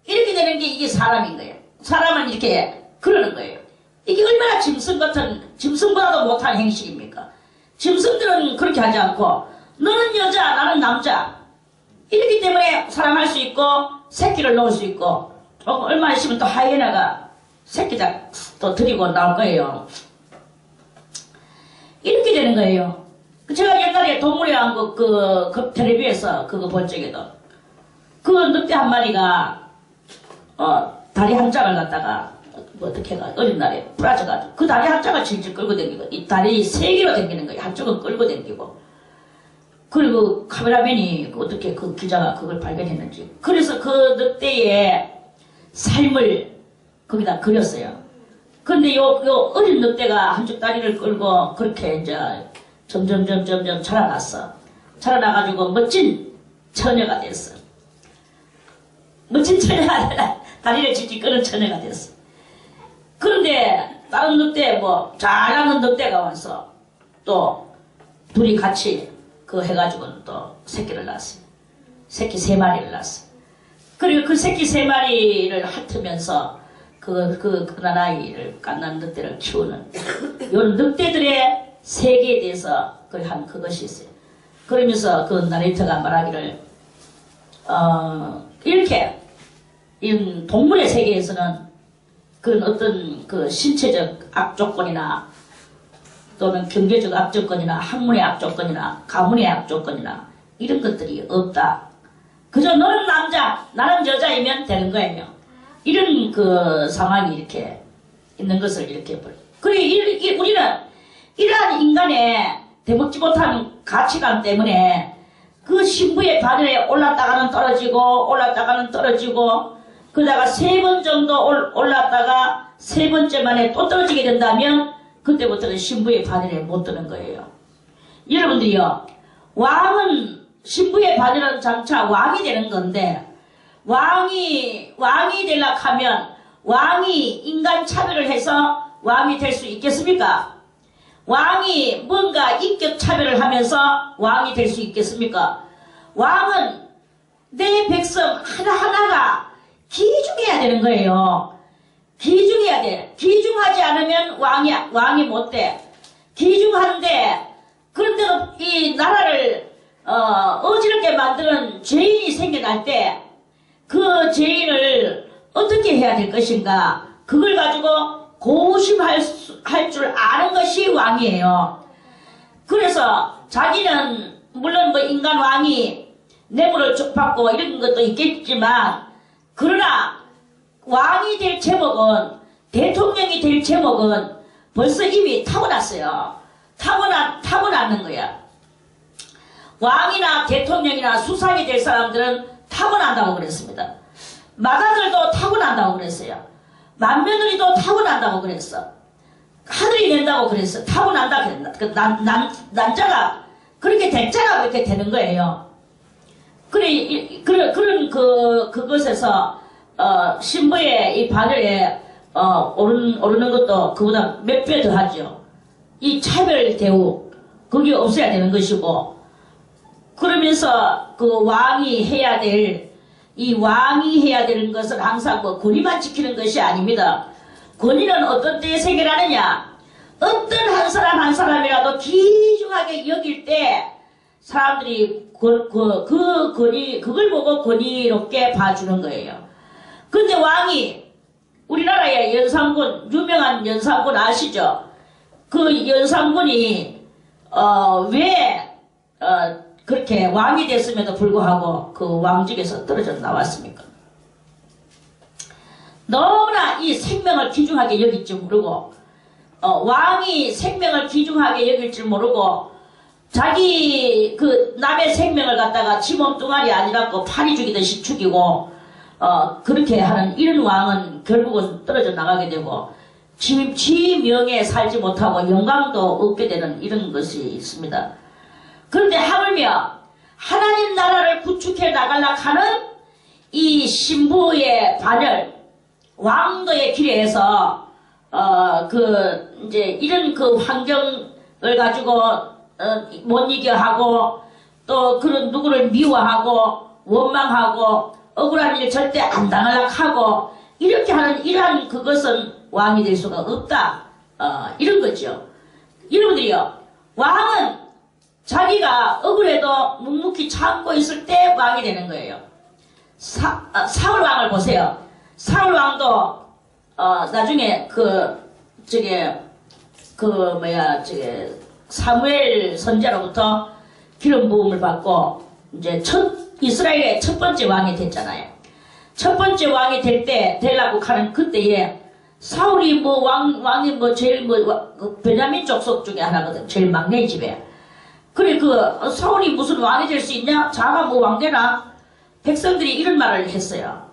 이렇게 되는 게 이게 사람인 거예요. 사람은 이렇게 그러는 거예요. 이게 얼마나 짐승 같은, 짐승보다도 못한 행식입니까? 짐승들은 그렇게 하지 않고, 너는 여자, 나는 남자. 이렇기 때문에 사랑할 수 있고, 새끼를 놓을 수 있고, 얼마 있으면 또 하이에나가 새끼 또 데리고 나올 거예요. 이렇게 되는 거예요. 제가 옛날에 동물의 왕국 그 텔레비에서 그거 본 적에도 그 늑대 한 마리가 다리 한 짝을 갖다가 어떻게 가 어린 날에 부러져가지고 그 다리 한 짝을 질질 끌고 다니고 이 다리 세 개로 당기는 거예요. 한쪽은 끌고 다니고 그리고 카메라맨이 어떻게 그 기자가 그걸 발견했는지 그래서 그 늑대의 삶을 거기다 그렸어요. 근데 요 어린 늑대가 한쪽 다리를 끌고 그렇게 이제 점점 자라났어. 자라나가지고 멋진 처녀가 됐어. 멋진 처녀가 아니라 다리를 질질 끄는 처녀가 됐어. 그런데 다른 늑대 뭐 잘하는 늑대가 와서 또 둘이 같이 그 해가지고 또 새끼를 낳았어요. 새끼 3마리를 낳았어. 그리고 그 새끼 3마리를 핥으면서 그 나라이를 갓난 늑대를 키우는 요 늑대들의 세계에 대해서 한 그것이 있어요. 그러면서 그 나레이터가 말하기를 이렇게 이 동물의 세계에서는 그 어떤 그 신체적 악조건이나 또는 경제적 악조건이나 학문의 악조건이나 가문의 악조건이나 이런 것들이 없다. 그저 너는 남자, 나는 여자이면 되는 거예요. 이런 그 상황이 이렇게 있는 것을 이렇게 볼. 그리고 우리는 이러한 인간의 대먹지 못한 가치관 때문에 그 신부의 바늘에 올랐다가는 떨어지고 올랐다가는 떨어지고 그러다가 3번 정도 올랐다가 3번째 만에 또 떨어지게 된다면 그때부터는 신부의 바늘에 못 드는 거예요. 여러분들이요, 왕은 신부의 바늘은 장차 왕이 되는 건데 왕이 되려고 하면 왕이 인간 차별을 해서 왕이 될 수 있겠습니까? 왕이 뭔가 인격 차별을 하면서 왕이 될 수 있겠습니까? 왕은 내 백성 하나하나가 기중해야 되는 거예요. 기중해야 돼. 기중하지 않으면 왕이 못 돼. 기중한데 그런데도 이 나라를 어지럽게 만드는 죄인이 생겨날 때 그 죄인을 어떻게 해야 될 것인가 그걸 가지고 고심할 줄 아는 것이 왕이에요. 그래서 자기는 물론 뭐 인간 왕이 뇌물을 받고 이런 것도 있겠지만 그러나 왕이 될 제목은 대통령이 될 제목은 벌써 이미 타고났어요. 타고났는 거야. 왕이나 대통령이나 수상이 될 사람들은 타고난다고 그랬습니다. 마다들도 타고난다고 그랬어요. 맏며느리도 타고난다고 그랬어. 하늘이 낸다고 그랬어. 타고난다 그랬나. 남자가 그렇게 됐잖아. 그렇게 되는 거예요. 그런 그것에서 신부의 이 바늘에 오르는 것도 그보다 몇 배 더 하죠. 이 차별 대우 그게 없어야 되는 것이고 그러면서 그 왕이 해야 될 이 왕이 해야 되는 것은 항상 뭐 권위만 지키는 것이 아닙니다. 권위는 어떤 때에 생겨나느냐? 어떤 한 사람 한 사람이라도 귀중하게 여길 때 사람들이 그걸 보고 권위롭게 봐주는 거예요. 근데 왕이 우리나라의 연산군, 유명한 연산군 아시죠? 그 연산군이 왜 그렇게 왕이 됐음에도 불구하고 그 왕직에서 떨어져 나왔습니까? 너무나 이 생명을 귀중하게 여길 줄 모르고 왕이 생명을 귀중하게 여길 줄 모르고 자기 그 남의 생명을 갖다가 지 몸뚱아리 아니라고 파리 죽이듯이 죽이고 그렇게 하는 이런 왕은 결국은 떨어져 나가게 되고 지 명예에 살지 못하고 영광도 얻게 되는 이런 것이 있습니다. 그런데 하물며 하나님 나라를 구축해 나가려고 하는 이 신부의 반열, 왕도의 길에서 이제 이런 그 환경을 가지고 못 이겨 하고 또 그런 누구를 미워하고 원망하고 억울한 일 절대 안 당하려고 하고 이렇게 하는 이러한 그것은 왕이 될 수가 없다. 이런 거죠. 여러분들이요, 왕은 자기가 억울해도 묵묵히 참고 있을 때 왕이 되는 거예요. 사울 왕을 보세요. 사울 왕도 나중에 사무엘 선지자로부터 기름 부음을 받고 이제 이스라엘의 첫 번째 왕이 됐잖아요. 첫 번째 왕이 되려고 하는 그때에 사울이 왕이 제일 베냐민 족속 중에 하나거든. 제일 막내 집에. 그래 사울이 무슨 왕이 될 수 있냐? 자가 왕되나? 백성들이 이런 말을 했어요.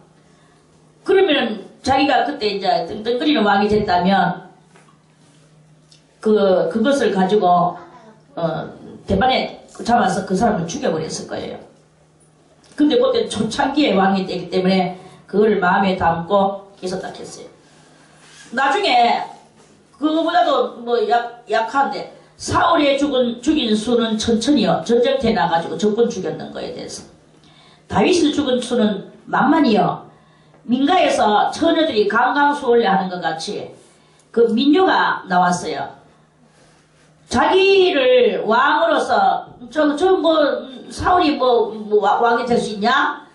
그러면 자기가 그때 이제 뜬뜬거리는 왕이 됐다면 그것을 가지고 대만에 잡아서 그 사람을 죽여버렸을 거예요. 근데 그때 초창기에 왕이 되기 때문에 그걸 마음에 담고 있었다 했어요. 나중에 그거보다도 약한데 사울이 죽인 수는 천천히요. 전쟁터에 나가지고 적군 죽였는 거에 대해서. 다윗이 죽은 수는 만만히요. 민가에서 처녀들이 강강수월래 하는 것 같이 그 민요가 나왔어요. 자기를 왕으로서 사울이 왕이 될 수 있냐?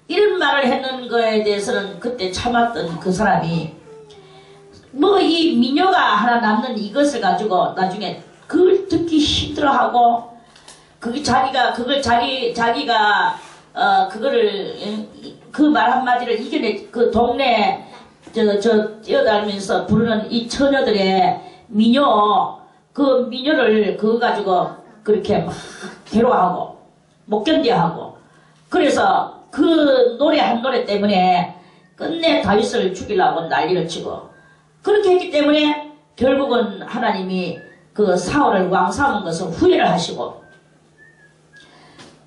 이런 말을 했는 거에 대해서는 그때 참았던 그 사람이 이 민요가 하나 남는 이것을 가지고 나중에 그걸 듣기 힘들어하고 자기가 그 말 한마디를 이겨내 그 동네 뛰어다니면서 부르는 이 처녀들의 민요 그 민요를 그거 가지고 그렇게 막 괴로워하고 못 견뎌하고 그래서 그 노래 한 노래 때문에 끝내 다윗을 죽이려고 난리를 치고 그렇게 했기 때문에 결국은 하나님이 그 사울을 왕 삼은 것을 후회를 하시고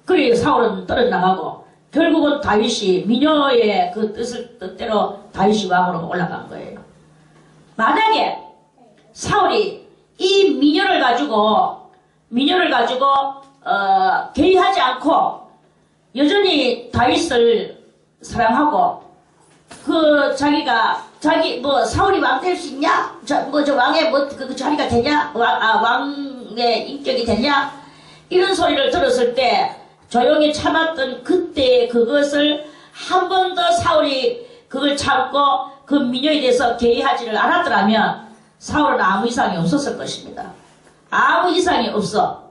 그래 사울은 떨어나가고 결국은 다윗이 민요의 그 뜻대로 다윗이 왕으로 올라간 거예요. 만약에 사울이 이 민요를 가지고 개의하지 않고 여전히 다윗을 사랑하고 사울이 왕 될 수 있냐? 저 왕의 자리가 되냐? 왕의 인격이 되냐? 이런 소리를 들었을 때 조용히 참았던 그때 그것을 한 번 더 사울이 그걸 참고 그 민요에 대해서 개의하지를 않았더라면 사울은 아무 이상이 없었을 것입니다. 아무 이상이 없어.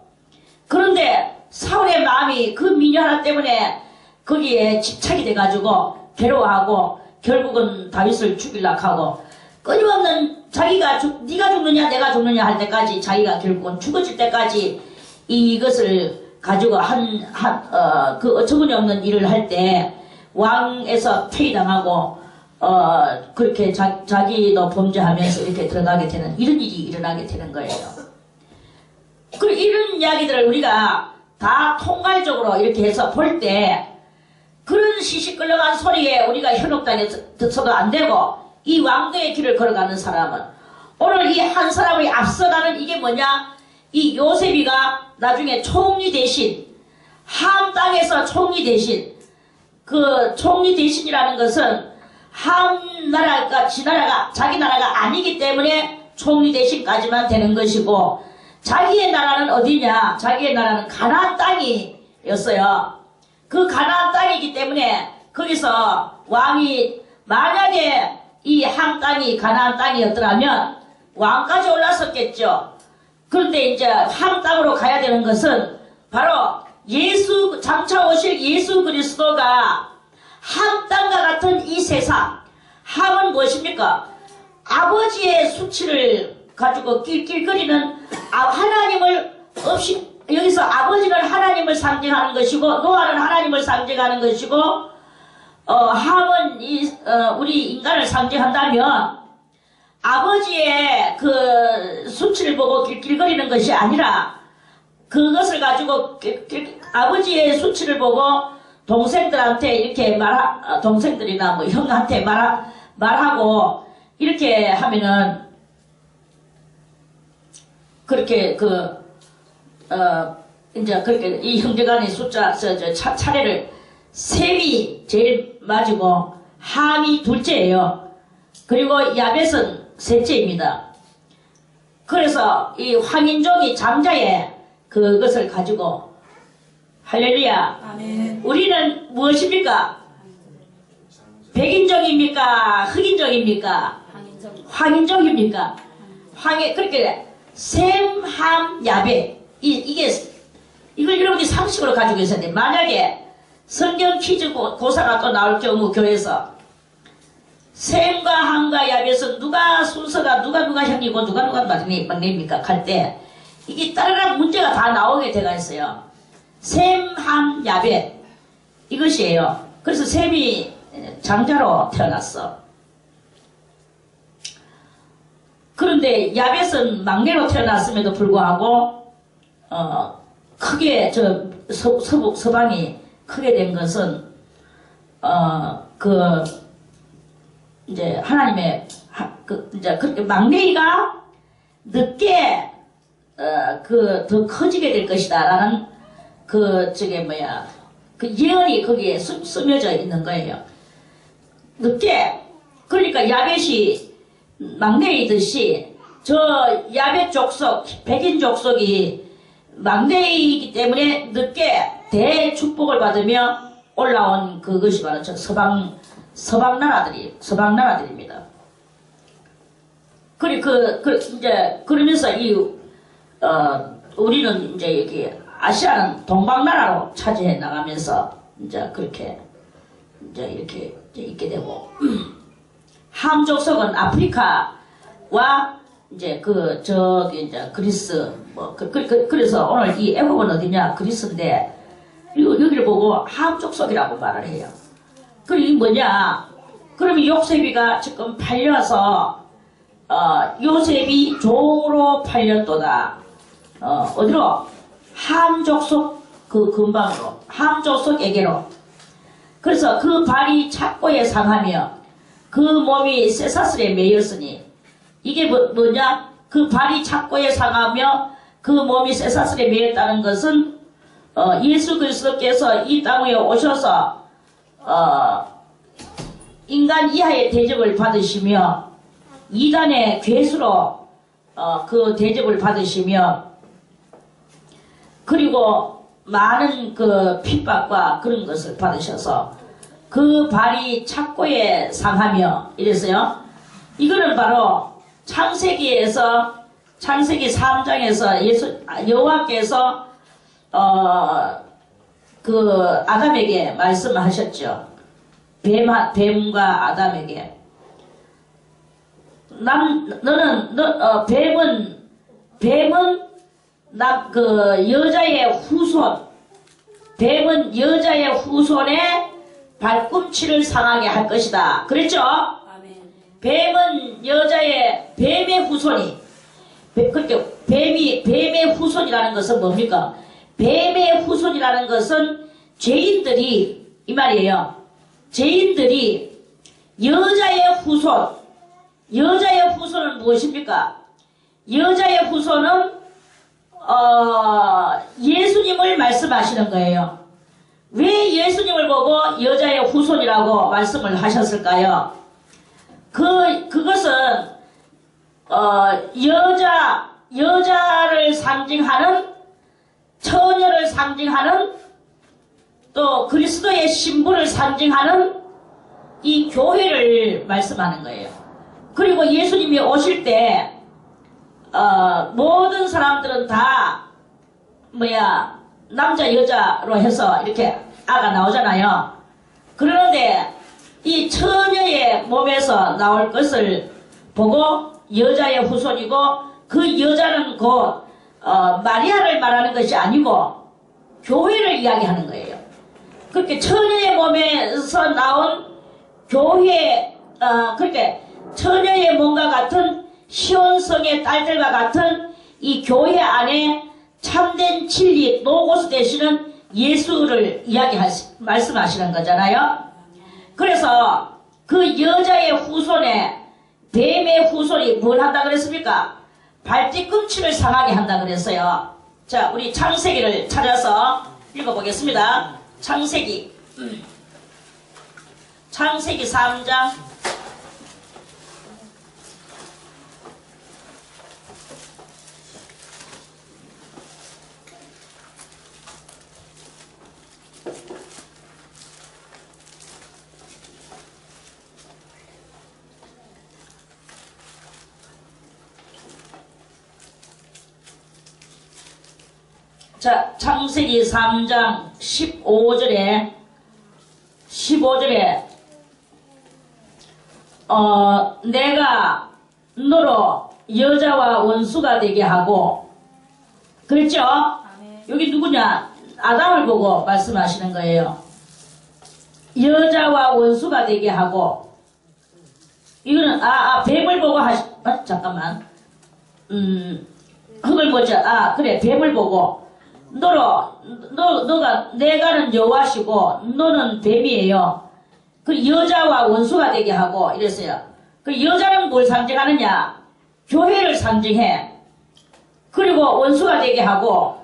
그런데 사울의 마음이 그 민요 하나 때문에 거기에 집착이 돼가지고 괴로워하고 결국은 다윗을 죽이려고 하고 끊임없는 네가 죽느냐 내가 죽느냐 할 때까지 자기가 결국은 죽어질 때까지 이것을 가지고 그 어처구니 없는 일을 할 때 왕에서 폐위당하고 그렇게 자기도 범죄하면서 이렇게 들어가게 되는 이런 일이 일어나게 되는 거예요. 그리고 이런 이야기들을 우리가 다 통괄적으로 이렇게 해서 볼 때 그런 시시끌렁한 소리에 우리가 현혹당해서도 안 되고 이 왕도의 길을 걸어가는 사람은 오늘 이 한 사람이 앞서가는 이게 뭐냐? 이 요셉이가 나중에 총리 대신 함 땅에서 총리 대신 그 총리 대신이라는 것은 함 나라가 자기 나라가 아니기 때문에 총리 대신까지만 되는 것이고 자기의 나라는 어디냐? 자기의 나라는 가나안 땅이었어요. 그 가나안 땅이기 때문에 거기서 왕이 만약에 이 함 땅이 가나안 땅이었더라면 왕까지 올랐었겠죠. 그런데 이제 함 땅으로 가야 되는 것은 바로 장차 오실 예수 그리스도가 함 땅과 같은 이 세상, 함은 무엇입니까? 아버지의 수치를 가지고 낄낄거리는 하나님을 없이 여기서 아버지는 하나님을 상징하는 것이고 노아는 하나님을 상징하는 것이고 함은 우리 인간을 상징한다면 아버지의 그 수치를 보고 낄낄거리는 것이 아니라 그것을 가지고 아버지의 수치를 보고 동생들한테 이렇게 동생들이나 뭐 형한테 말하고 이렇게 하면은 그렇게 이제 그렇게 이 형제간의 숫자 차례를 셈이 제일 맞이고 함이 둘째예요. 그리고 야벳은 셋째입니다. 그래서 이 황인종이 장자의 그것을 가지고 할렐루야. 아멘. 우리는 무엇입니까? 백인종입니까? 흑인종입니까? 황인종입니까? 그렇게 셈, 함, 야벳 이걸 여러분이 상식으로 가지고 있어야 돼. 만약에 성경 퀴즈 고사가 또 나올 경우 교회에서 셈과 함과 야벳은 순서가 누가 형이고 누가 막내입니까? 할 때 이게 따르락 문제가 다 나오게 돼가 있어요. 셈, 함, 야벳 이것이에요. 그래서 셈이 장자로 태어났어. 그런데 야벳은 막내로 태어났음에도 불구하고 크게 서방이 크게 된 것은 이제 하나님의 이제 그렇게 막내가 늦게 더 커지게 될 것이다라는 그 예언이 거기에 스며져 있는 거예요. 늦게. 그러니까 야벳이 막내이듯이 저 야벳 족속, 백인 족속이 막내이기 때문에 늦게 대축복을 받으며 올라온 그것이 바로 저 서방 나라들입니다. 그러면서 우리는 이제 여기 아시아는 동방나라로 차지해 나가면서 이제 그렇게 이제 이렇게 있게 되고 함 족속은 아프리카와 이제 이제 그리스 그래서 오늘 이 애굽은 어디냐 그리스인데 여기를 보고 함 족속이라고 말을 해요. 그리고 이게 뭐냐? 그러면 요셉이가 지금 팔려서 요셉이 종으로 팔렸도다. 어디로? 함 족속 근방으로 함 족속에게로. 그래서 그 발이 착고에 상하며 그 몸이 쇠사슬에 매였으니 이게 뭐냐? 그 발이 착고에 상하며 그 몸이 쇠사슬에 매였다는 것은 예수 그리스도께서 이 땅 위에 오셔서 인간 이하의 대접을 받으시며 이단의 괴수로 그 대접을 받으시며 그리고 많은 그 핍박과 그런 것을 받으셔서 그 발이 착고에 상하며 이랬어요. 이거는 바로 창세기 3장에서 여호와께서 그 아담에게 말씀하셨죠. 뱀과 아담에게 뱀은 여자의 후손, 뱀은 여자의 후손의 발꿈치를 상하게 할 것이다. 그랬죠? 뱀은 뱀의 후손이, 그렇게 뱀의 후손이라는 것은 뭡니까? 뱀의 후손이라는 것은 죄인들이, 이 말이에요. 죄인들이 여자의 후손은 무엇입니까? 여자의 후손은 예수님을 말씀하시는 거예요. 왜 예수님을 보고 여자의 후손이라고 말씀을 하셨을까요? 그것은 여자를 상징하는, 처녀를 상징하는, 또 그리스도의 신부를 상징하는 이 교회를 말씀하는 거예요. 그리고 예수님이 오실 때 모든 사람들은 다 남자 여자로 해서 이렇게 아가 나오잖아요. 그런데 이 처녀의 몸에서 나올 것을 보고 여자의 후손이고, 그 여자는 곧 마리아를 말하는 것이 아니고 교회를 이야기하는 거예요. 그렇게 처녀의 몸에서 나온 교회, 그렇게 처녀의 몸과 같은 시온성의 딸들과 같은 이 교회 안에 참된 진리, 노고스 되시는 예수를 말씀하시는 거잖아요. 그래서 그 여자의 후손에 뱀의 후손이 뭘 한다 그랬습니까? 발뒤꿈치를 상하게 한다 그랬어요. 자, 우리 창세기를 찾아서 읽어보겠습니다. 창세기 3장 15절에 내가 너로 여자와 원수가 되게 하고, 그랬죠? 여기 누구냐? 아담을 보고 말씀하시는 거예요. 여자와 원수가 되게 하고, 이거는 뱀을 보고 잠깐만. 흙을 보자. 그래, 뱀을 보고 너가 내가는 여호와시고 너는 뱀이에요. 그 여자와 원수가 되게 하고 이랬어요. 그 여자는 뭘 상징하느냐? 교회를 상징해. 그리고 원수가 되게 하고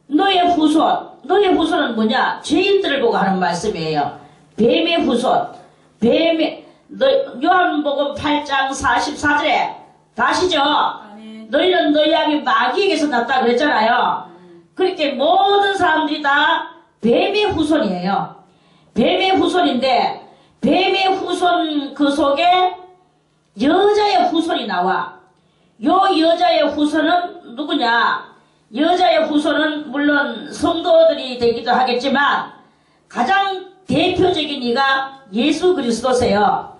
너의 후손은 뭐냐? 죄인들을 보고 하는 말씀이에요. 뱀의 후손. 요한복음 8장 44절에 다시죠. 너희는 너희 아비 마귀에게서 났다 그랬잖아요. 그렇게 모든 사람들이 다 뱀의 후손이에요. 뱀의 후손인데 뱀의 후손 그 속에 여자의 후손이 나와. 요 여자의 후손은 누구냐? 여자의 후손은 물론 성도들이 되기도 하겠지만 가장 대표적인 이가 예수 그리스도세요.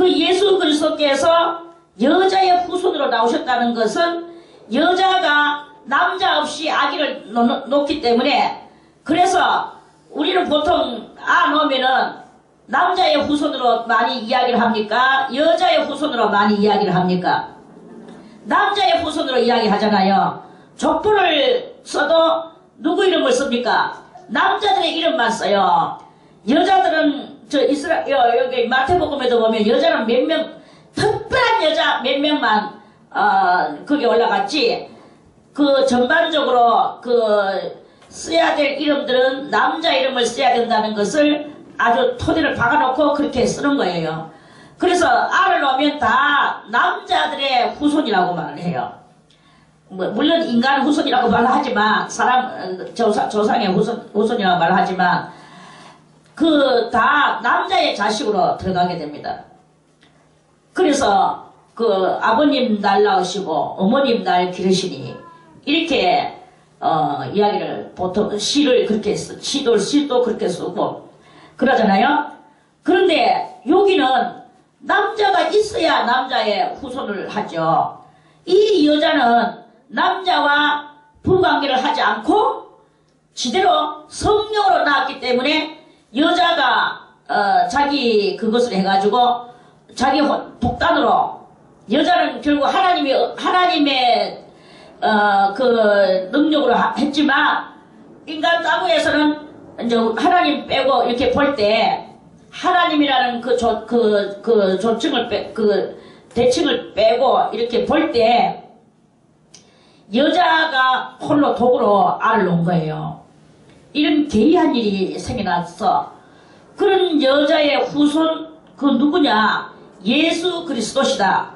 예수 그리스도께서 여자의 후손으로 나오셨다는 것은 여자가 남자 없이 아기를 놓기 때문에, 그래서 우리는 보통 놓으면은 남자의 후손으로 많이 이야기를 합니까? 여자의 후손으로 많이 이야기를 합니까? 남자의 후손으로 이야기하잖아요. 족보를 써도 누구 이름을 씁니까? 남자들의 이름만 써요. 여자들은 여기 마태복음에도 보면 여자는 몇 명, 특별한 여자 몇 명만 거기 올라갔지. 그 전반적으로 써야 될 이름들은 남자 이름을 써야 된다는 것을 아주 토대를 박아놓고 그렇게 쓰는 거예요. 그래서 알을 놓으면 다 남자들의 후손이라고 말을 해요. 물론 인간 후손이라고 말하지만 조상의 후손이라고 말하지만 다 남자의 자식으로 들어가게 됩니다. 그래서 아버님 날 낳으시고 어머님 날 기르시니 이렇게 이야기를 보통 시를 그렇게 시도 그렇게 쓰고 그러잖아요. 그런데 여기는 남자가 있어야 남자의 후손을 하죠. 이 여자는 남자와 부관계를 하지 않고 지대로 성령으로 낳았기 때문에 여자가 자기 그것을 해가지고 자기 독단으로, 여자는 결국 하나님의 그 능력으로 했지만 인간 따구에서는 이제 하나님 빼고 이렇게 볼 때 하나님이라는 그 조칭을 대칭을 빼고 이렇게 볼 때 여자가 홀로 독으로 알을 놓은 거예요. 이런 개이한 일이 생겨났어. 그런 여자의 후손 누구냐? 예수 그리스도시다.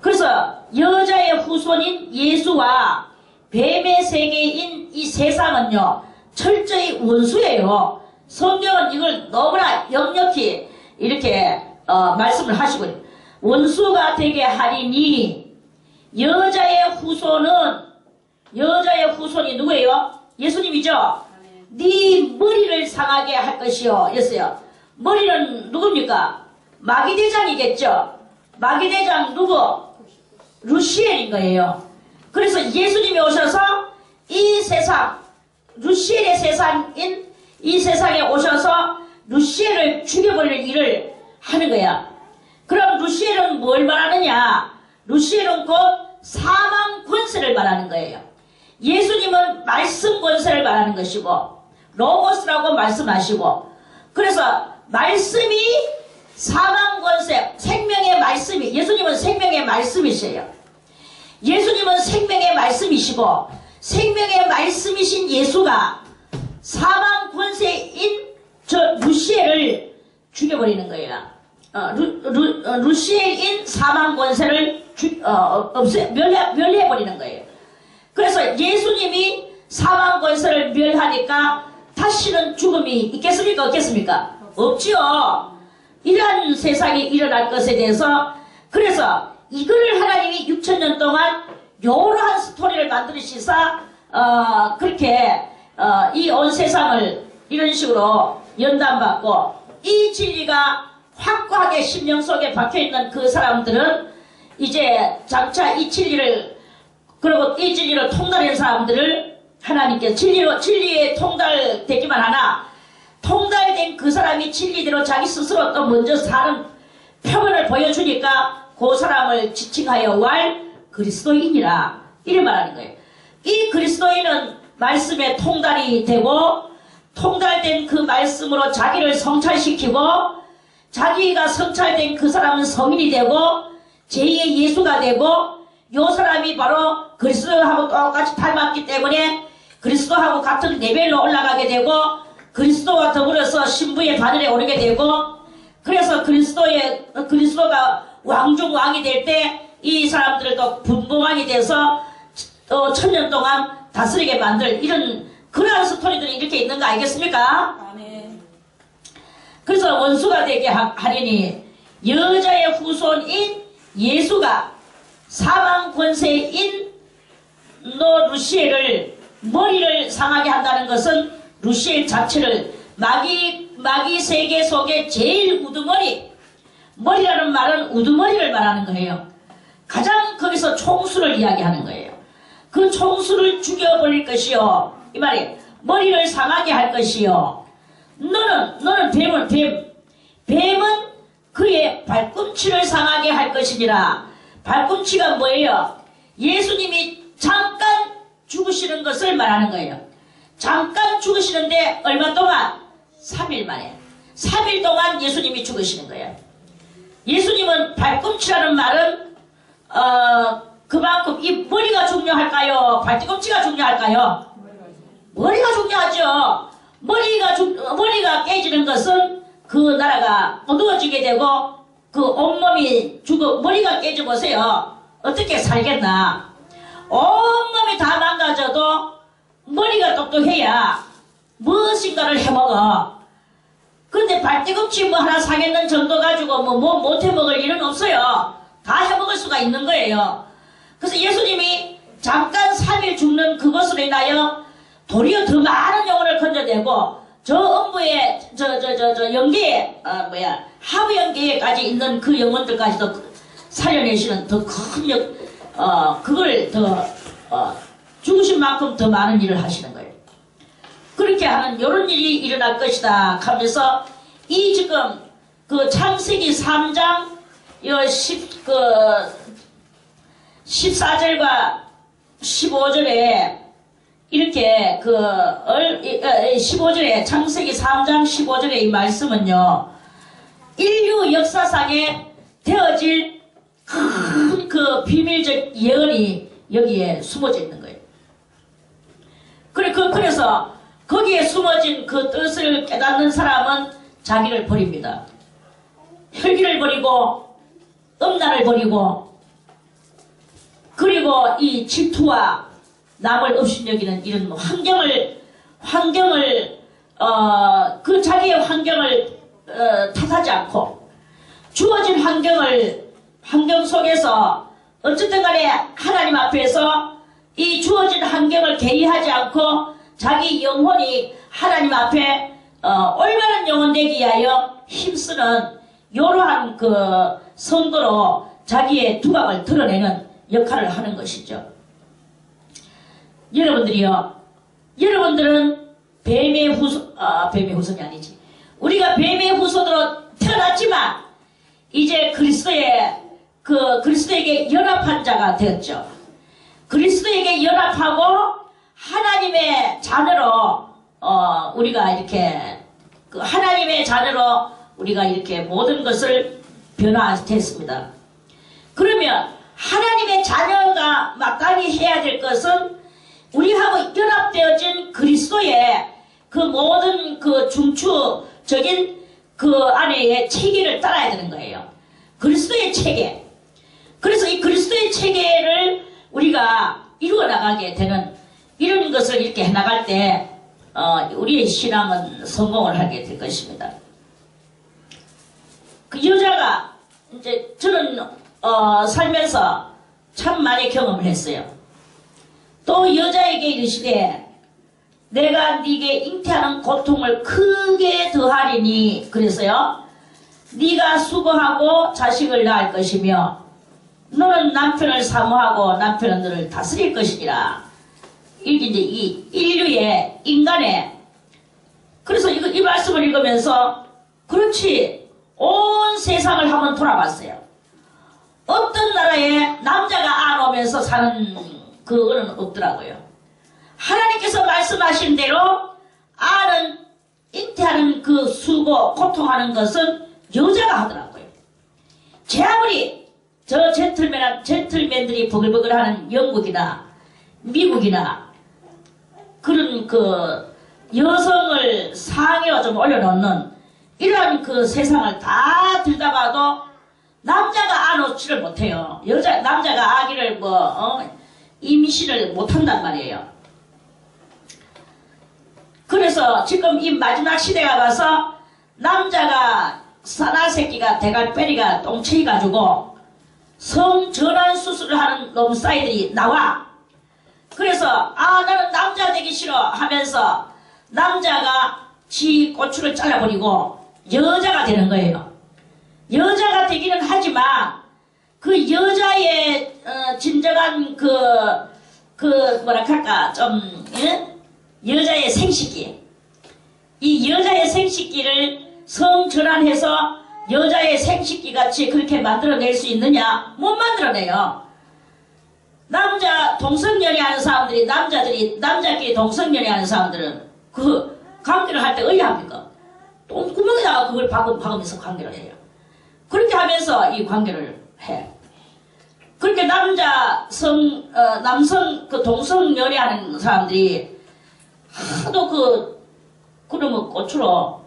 그래서 여자의 후손인 예수와 뱀의 세계인 이 세상은요 철저히 원수예요. 성경은 이걸 너무나 역력히 이렇게 말씀을 하시고, 원수가 되게 하리니 여자의 후손이 누구예요? 예수님이죠. 네 머리를 상하게 할 것이요 이랬어요. 머리는 누굽니까? 마귀대장이겠죠. 마귀대장 누구? 루시엘인 거예요. 그래서 예수님이 오셔서 이 세상 루시엘의 세상인 이 세상에 오셔서 루시엘을 죽여버리는 일을 하는 거야. 그럼 루시엘은 뭘 말하느냐? 루시엘은 곧 사망 권세를 말하는 거예요. 예수님은 말씀 권세를 말하는 것이고 로고스라고 말씀하시고, 그래서 말씀이 사망 권세, 생명의 말씀이, 예수님은 생명의 말씀이세요. 예수님은 생명의 말씀이시고 생명의 말씀이신 예수가 사망 권세인 저 루시엘을 죽여버리는 거예요. 루시엘인 사망 권세를 멸해버리는 거예요. 그래서 예수님이 사망 권세를 멸하니까 다시는 죽음이 있겠습니까? 없겠습니까? 없지요. 이러한 세상이 일어날 것에 대해서, 그래서 이거를 하나님이 6,000년 동안 여러한 스토리를 만드시사 그렇게 이 온 세상을 이런 식으로 연단받고, 이 진리가 확고하게 심령 속에 박혀있는 그 사람들은 이제 장차 이 진리를, 그리고 이 진리를 통달하는 사람들을 하나님께 진리에 통달되기만 하나, 통달된 그 사람이 진리대로 자기 스스로 또 먼저 사는 표현을 보여주니까 그 사람을 지칭하여 왈 그리스도인이라 이래 말하는 거예요. 이 그리스도인은 말씀에 통달이 되고, 통달된 그 말씀으로 자기를 성찰시키고, 자기가 성찰된 그 사람은 성인이 되고 제2의 예수가 되고, 요 사람이 바로 그리스도하고 똑같이 닮았기 때문에 그리스도하고 같은 레벨로 올라가게 되고, 그리스도와 더불어서 신부의 바늘에 오르게 되고, 그래서 그리스도가 왕중왕이 될 때 이 사람들을 또 분봉왕이 돼서 또 1000년 동안 다스리게 만들 이런 그러한 스토리들이 이렇게 있는 거 알겠습니까? 아멘. 그래서 원수가 되게 하리니 여자의 후손인 예수가 사망 권세인 너 루시엘을 머리를 상하게 한다는 것은 루시엘 자체를 마귀 세계 속에 제일 우두머리, 머리라는 말은 우두머리를 말하는 거예요. 가장 거기서 총수를 이야기하는 거예요. 그 총수를 죽여버릴 것이요, 이 말이 머리를 상하게 할 것이요. 너는 뱀은 그의 발꿈치를 상하게 할 것이니라. 발꿈치가 뭐예요? 예수님이 잠깐 죽으시는 것을 말하는 거예요. 잠깐 죽으시는데 얼마 동안? 3일 만에. 3일 동안 예수님이 죽으시는 거예요. 예수님은 발꿈치라는 말은 그만큼 이 머리가 중요할까요? 발뒤꿈치가 중요할까요? 머리가 중요하죠. 머리가 깨지는 것은 그 나라가 어두워지게 되고 그 온몸이 머리가 깨져보세요. 어떻게 살겠나? 온몸이 다 망가져도 머리가 똑똑해야 무엇인가를 해먹어. 근데 발뒤꿈치 뭐 하나 상했는 정도 가지고 뭐 못 해먹을 일은 없어요. 다 해먹을 수가 있는 거예요. 그래서 예수님이 잠깐 3일 죽는 그것으로 인하여 도리어 더 많은 영혼을 건져내고, 저 음부에 연계에 하부 연계에까지 있는 그 영혼들까지도 살려내시는 더 큰 그걸 더 죽으신 만큼 더 많은 일을 하시는 거예요. 그렇게 하는 이런 일이 일어날 것이다 하면서, 이 지금 그 창세기 3장 14절과 15절에 이렇게 15절에 창세기 3장 15절에 이 말씀은요, 인류 역사상에 되어질 큰 그 비밀적 예언이 여기에 숨어져 있는 거예요. 그래서 거기에 숨어진 그 뜻을 깨닫는 사람은 자기를 버립니다. 혈기를 버리고 음란을 버리고, 그리고 이 질투와 남을 업신여기는 이런 환경을 그 자기의 환경을 탓하지 않고, 주어진 환경 속에서 어쨌든 간에 하나님 앞에서 이 주어진 환경을 개의하지 않고 자기 영혼이 하나님 앞에 올바른 영혼 되기 위하여 힘쓰는 이러한 그 성도로 자기의 두각을 드러내는 역할을 하는 것이죠. 여러분들이요, 여러분들은 뱀의 뱀의 후손이 아니지. 우리가 뱀의 후손으로 태어났지만 이제 그리스도에게 연합한 자가 되었죠. 그리스도에게 연합하고 하나님의 자녀로 우리가 이렇게 하나님의 자녀로 우리가 이렇게 모든 것을 변화했습니다. 그러면 하나님의 자녀가 마땅히 해야 될 것은 우리하고 연합되어진 그리스도의 그 모든 그 중추적인 그 안에의 체계를 따라야 되는 거예요. 그리스도의 체계. 그래서 이 그리스도의 체계를 우리가 이루어 나가게 되는 이런 것을 이렇게 해나갈 때 우리의 신앙은 성공을 하게 될 것입니다. 그 여자가 이제 저는 살면서 참 많이 경험을 했어요. 또 여자에게 이르시되 내가 네게 잉태하는 고통을 크게 더하리니 그래서요. 네가 수고하고 자식을 낳을 것이며 너는 남편을 사모하고 남편은 너를 다스릴 것이니라. 이게 이제 이 인류의 인간의 그래서 이 말씀을 읽으면서 그렇지 온 세상을 한번 돌아봤어요. 어떤 나라에 남자가 안 오면서 사는 그거는 없더라고요. 하나님께서 말씀하신 대로 아는 잉태하는 그 수고 고통하는 것은 여자가 하더라고요. 제 아무리 저 젠틀맨들이 버글버글하는 영국이나 미국이나 그런 그 여성을 상위로 좀 올려놓는 이러한 그 세상을 다 들다봐도 남자가 안 오지를 못해요. 남자가 아기를 임신을 못한단 말이에요. 그래서 지금 이 마지막 시대가 가서 남자가 사나 새끼가 대갈배리가 똥치이 가지고 성전환 수술을 하는 놈싸이들이 나와. 그래서 나는 남자 되기 싫어 하면서 남자가 지 고추를 잘라버리고 여자가 되는 거예요. 여자가 되기는 하지만 그 여자의 진정한 뭐랄까 좀 여자의 생식기 이 여자의 생식기를 성전환해서 여자의 생식기 같이 그렇게 만들어낼 수 있느냐? 못 만들어내요. 남자 동성연애하는 사람들이 남자끼리 동성연애하는 사람들은 그 관계를 할 때 의아합니까? 똥구멍에다가 그걸 박으면서 관계를 해요. 그렇게 하면서 이 관계를 해. 그렇게 남성 그 동성연애하는 사람들이 하도 그러면 고추로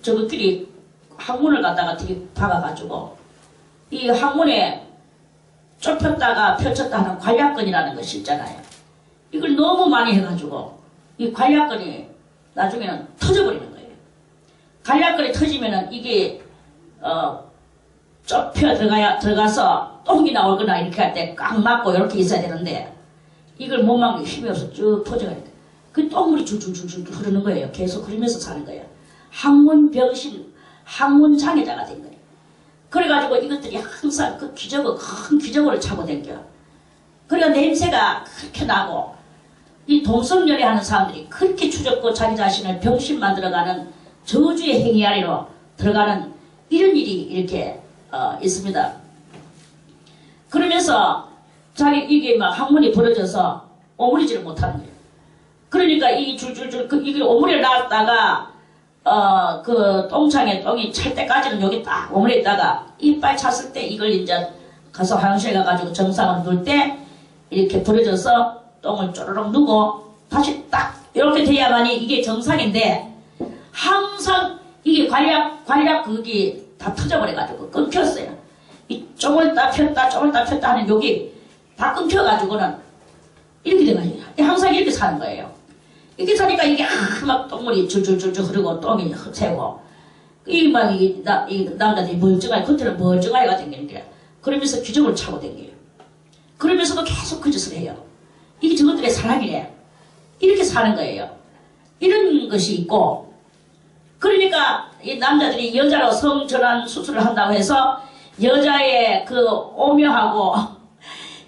저것들이 항문을 갖다가 되게 박아가지고 이 항문에 좁혔다가 펼쳤다 하는 관략근이라는 것이 있잖아요. 이걸 너무 많이 해가지고 이 관략근이 나중에는 터져버리는 거예요. 관략근이 터지면은 이게 좁혀 들어가서 똥이 나오거나 이렇게 할 때 꽉 막고 이렇게 있어야 되는데 이걸 못 막는 힘이 없어 쭉 퍼져가야 돼. 그 똥물이 줄줄줄줄 흐르는 거예요. 계속 흐르면서 사는 거예요. 항문병신, 항문장애자가 된 거예요. 그래가지고 이것들이 항상 그 큰 기저귀를 차고 댕겨요. 그러니까 냄새가 그렇게 나고 이 동성연애 하는 사람들이 그렇게 추적고 자기 자신을 병신 만들어가는 저주의 행위 아래로 들어가는 이런 일이 이렇게 있습니다. 그러면서 이게 막 항문이 벌어져서 오므리지를 못하는 거예요. 그러니까 이 줄줄줄 이게 오므리를 놨다가 그 똥창에 똥이 찰 때까지는 여기 딱 오므려 있다가 이빨 찼을 때 이걸 이제 가서 화장실에 가가지고 정상으로 놓을 때 이렇게 벌어져서 똥을 쪼르륵 누고 다시 딱 이렇게 돼야만이 이게 정상인데 항상 이게 관략 그게 다 터져버려가지고 끊겼어요. 이 쪼물 딱 폈다 하는 여기 다 끊겨가지고는 이렇게 돼가지고 항상 이렇게 사는 거예요. 이렇게 사니까 이게 막 똥물이 줄줄줄줄 흐르고 똥이 새고 이 남자들이 멀쩡하게 겉에는 멀쩡하게 댕기는 게 그러면서 규정을 차고 댕겨요. 그러면서도 계속 그 짓을 해요. 이게 저것들의 사랑이래. 이렇게 사는 거예요. 이런 것이 있고 그러니까 이 남자들이 여자로 성전환 수술을 한다고 해서 여자의 그 오묘하고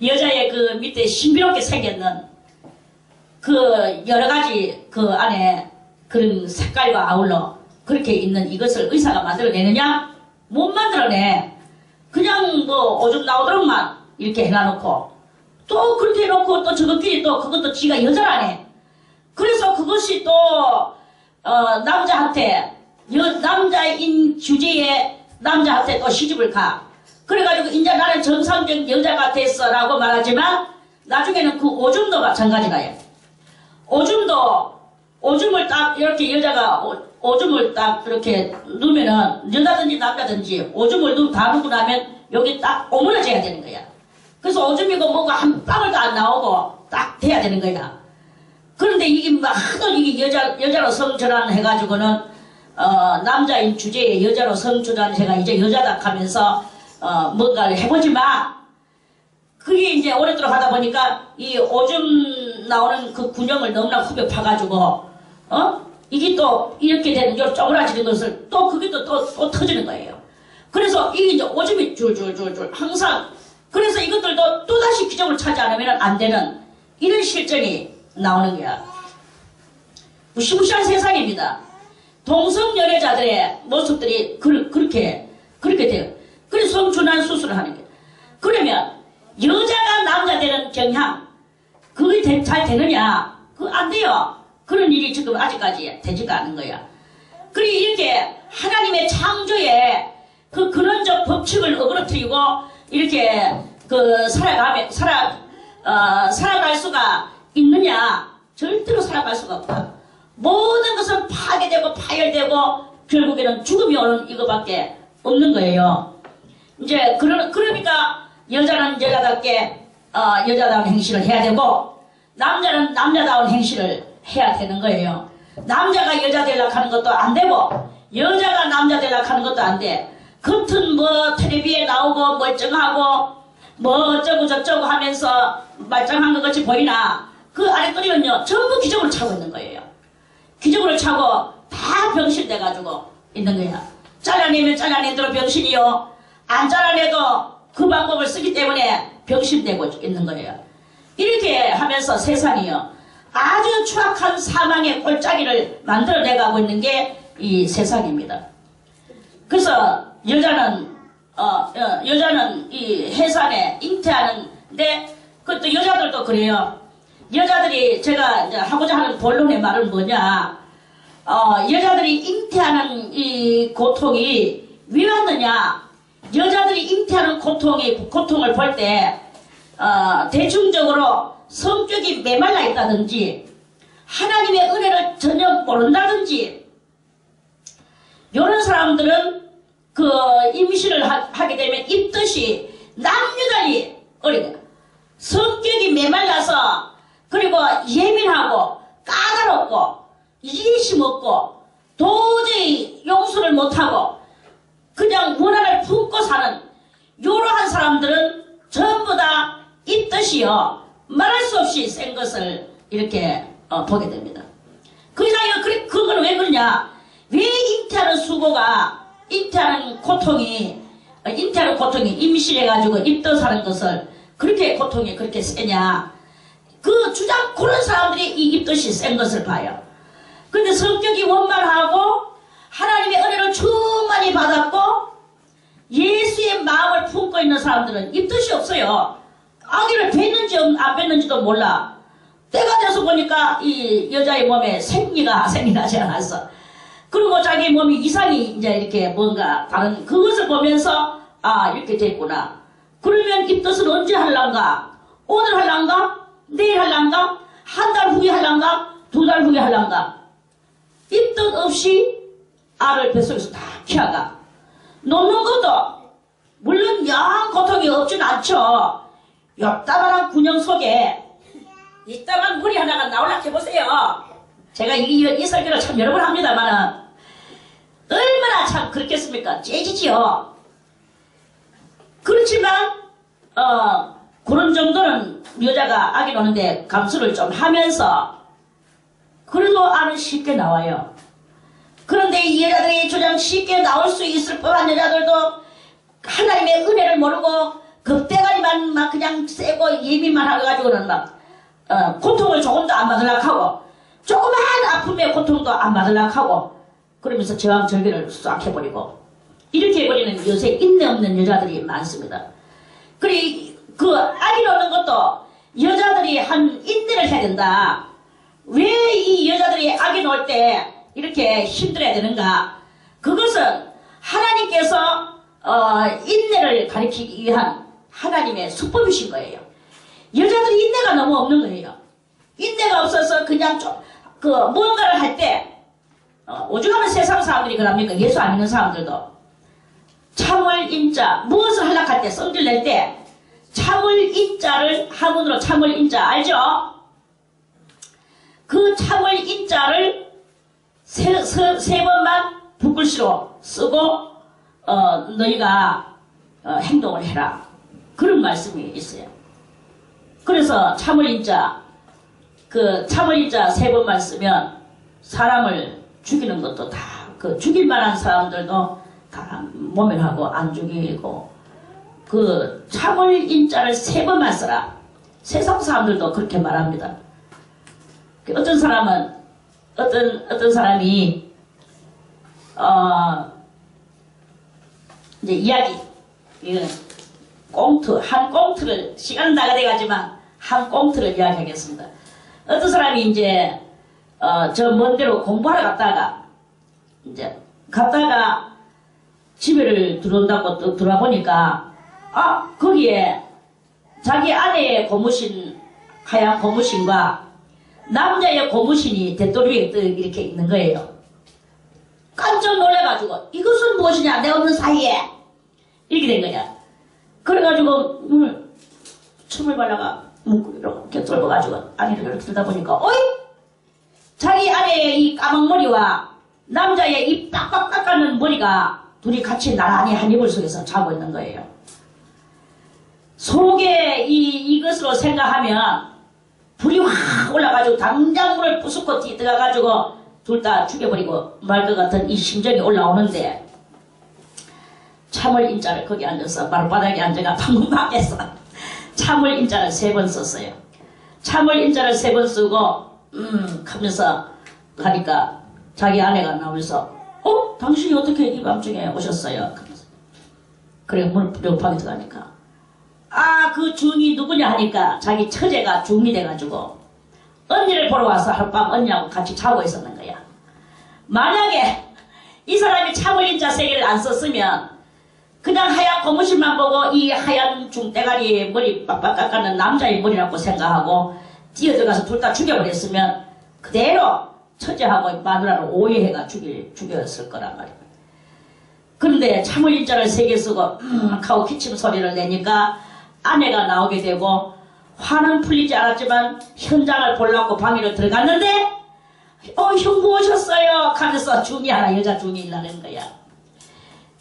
여자의 그 밑에 신비롭게 생겼는 그 여러 가지 그 안에 그런 색깔과 아울러 그렇게 있는 이것을 의사가 만들어내느냐? 못 만들어내. 그냥 뭐 오줌 나오도록만 이렇게 해놔놓고 또 그렇게 해놓고 또 저것끼리 또 그것도 지가 여자라네. 그래서 그것이 또 남자한테 남자인 주제에 남자한테 또 시집을 가. 그래가지고 이제 나는 정상적 여자가 됐어 라고 말하지만 나중에는 그 오줌도 마찬가지가요. 오줌을 딱 이렇게 여자가 오줌을 딱 이렇게 누면은 여자든지 남자든지 오줌을 다 누고 나면 여기 딱 오므러져야 되는 거야. 그래서 오줌이고 뭐고 한 방울도 안 나오고 딱 돼야 되는 거야. 그런데 이게 막 하도 이게 여자로 성전환 해가지고는 남자인 주제에 여자로 성전환 해가 이제 여자다 하면서 뭔가를 해보지 마. 그게 이제 오랫도록 하다 보니까 이 오줌 나오는 그 군형을 너무나 후벼 파가지고 이게 또 이렇게 되는 요 쪼그라지는 것을 또 그게 또 터지는 거예요. 그래서 이게 이제 오줌이 줄줄줄줄 항상 그래서 이것들도 또다시 기적을 찾지 않으면 안 되는 이런 실정이 나오는 거야. 무시무시한 세상입니다. 동성연애자들의 모습들이 그렇게 돼요. 그래서 성전환 수술을 하는 거예요. 그러면 여자가 남자 되는 경향 그게 잘 되느냐? 그거 안 돼요. 그런 일이 지금 아직까지 되지가 않은 거야. 그리고 이렇게 하나님의 창조에 그 근원적 법칙을 어그러뜨리고 이렇게 살아갈 수가 있느냐? 절대로 살아갈 수가 없다. 모든 것은 파괴되고 파열되고 결국에는 죽음이 오는 이거밖에 없는 거예요. 이제 그러니까 여자는 여자답게 여자다운 행실을 해야 되고 남자는 남자다운 행실을 해야 되는 거예요. 남자가 여자 되려고 하는 것도 안 되고 여자가 남자 되려고 하는 것도 안 돼. 겉은 뭐 텔레비에 나오고 멀쩡하고 뭐 어쩌고 저쩌고 하면서 말짱한 것 같이 보이나 그 아랫도리는요 전부 기적으로 차고 있는 거예요. 기적으로 차고 다 병실돼가지고 있는 거야. 잘라내면 잘라낸 대로 병신이요. 안 잘라내도 그 방법을 쓰기 때문에 병신되고 있는 거예요. 이렇게 하면서 세상이요 아주 추악한 사망의 꼴짜기를 만들어내가고 있는 게 이 세상입니다. 그래서 여자는 이 해산에 잉태하는데 그것도 여자들도 그래요. 여자들이 제가 이제 하고자 하는 본론의 말은 뭐냐? 여자들이 잉태하는 이 고통이 왜 왔느냐? 여자들이 잉태하는 고통을 볼 때 대중적으로 성격이 메말라 있다든지 하나님의 은혜를 전혀 모른다든지 이런 사람들은 그 임신을 하게 되면 입덧이 남유달리 어려워요. 성격이 메말라서 그리고 예민하고 까다롭고 이기심 없고 도저히 용서를 못하고 그냥 원한을 품고 사는 이러한 사람들은 전부 다 입덧이요 말할 수 없이 센 것을 이렇게 보게 됩니다. 그건 왜 그러냐? 왜 잉태하는 고통이 임신해가지고 입덧하는 것을 그렇게 고통이 그렇게 세냐? 그 그런 사람들이 이 입덧이 센 것을 봐요. 근데 성격이 원만하고 하나님의 은혜를 충만히 받았고 예수의 마음을 품고 있는 사람들은 입덧이 없어요. 아기를 뵀는지 안 뵀는지도 몰라. 때가 돼서 보니까 이 여자의 몸에 생리가 나지 않았어. 그리고 자기 몸이 이상이 이제 이렇게 뭔가 다른 그것을 보면서 이렇게 됐구나. 그러면 입덧은 언제 할란가? 오늘 할란가? 내일 할란가? 한 달 후에 할란가? 2달 후에 할란가? 입덧 없이 알을 뱃속에서 다 키워가. 놓는 것도 물론 영 고통이 없진 않죠. 옆다만한 군형 속에 이따만 물이 하나가 나오려고 해보세요. 제가 이 설교를 참 여러 번 합니다만은 얼마나 참 그렇겠습니까? 째지지요. 그렇지만 그런 정도는 여자가 아기 노는데 감수를 좀 하면서 그래도 알은 쉽게 나와요. 그런데 이 여자들이 조장 쉽게 나올 수 있을 법한 여자들도 하나님의 은혜를 모르고 겁대가리만 막 그냥 세고 예민만 해가지고는 막 고통을 조금도 안 받으려고 하고 조그만 아픔의 고통도 안 받으려고 하고 그러면서 저항절개를 싹 해버리고 이렇게 해버리는 요새 인내 없는 여자들이 많습니다. 그리고 그 아기 놓는 것도 여자들이 한 인내를 해야 된다. 왜 이 여자들이 아기 놓을 때 이렇게 힘들어야 되는가? 그것은 하나님께서 인내를 가리키기 위한 하나님의 수법이신 거예요. 여자들이 인내가 너무 없는 거예요. 인내가 없어서 그냥 무언가를 할 때 오죽하면 세상 사람들이 그럽니까? 예수 안 믿는 사람들도 참을 인자 무엇을 하려고 할 때 성질 낼 때 참을 인자를 한문으로 참을 인자 알죠? 그 참을 인자를 세 번만 붓글씨로 쓰고 너희가 행동을 해라 그런 말씀이 있어요. 그래서 참을 인자 참을 인자 세 번만 쓰면 사람을 죽이는 것도 다 죽일 만한 사람들도 다 모면하고 안 죽이고 참을 인자를 세 번만 써라. 세상 사람들도 그렇게 말합니다. 어떤 사람은 어떤 사람이 이제 이야기 이거는 한 꽁트를 시간 나가돼가지만 한 꽁트를 이야기하겠습니다. 어떤 사람이 이제 저 먼 데로 공부하러 갔다가 집에를 들어온다고 또 들어와 보니까 거기에 자기 아내의 고무신 하얀 고무신과 남자의 고무신이 대돌 위에 이렇게 있는 거예요. 깜짝 놀래가지고 이것은 무엇이냐 내 없는 사이에 이렇게 된 거야. 그래가지고 문을 춤을 발라가 문구리로 이렇게 돌아가지고 아내를 이렇게 들다 보니까 어이 자기 아내의 이 까만 머리와 남자의 이 빡빡 깎아는 머리가 둘이 같이 나란히 한 이불 속에서 자고 있는 거예요. 속에 이것으로 생각하면 불이 확 올라가지고 당장 문을 부수고 들어가가지고 둘 다 죽여버리고 말 것 같은 이 심정이 올라오는데 참을 인자를 거기 앉아서 마룻바닥에 앉아가 방문 밖에서 참을 인자를 3번 썼어요. 참을 인자를 3번 쓰고 하면서 가니까 자기 아내가 나오면서 당신이 어떻게 이 밤중에 오셨어요? 하면서 그래 문을 부력하게 들어가니까 그 중이 누구냐 하니까 자기 처제가 중이 돼가지고 언니를 보러 와서 하룻밤 언니하고 같이 자고 있었는 거야. 만약에 이 사람이 참을 인자 3개를 안 썼으면 그냥 하얀 고무신만 보고 이 하얀 중대가리 머리 빡빡 깎아는 남자의 머리라고 생각하고 뛰어들어가서 둘 다 죽여버렸으면 그대로 처제하고 마누라를 오해해가 죽였을 거란 말이야. 그런데 참을 인자를 3개 쓰고 하고 기침 소리를 내니까 아내가 나오게 되고 화는 풀리지 않았지만 현장을 보려고 방에로 들어갔는데 형부 오셨어요 하면서 중이 하나 여자 중이 일라는 거야.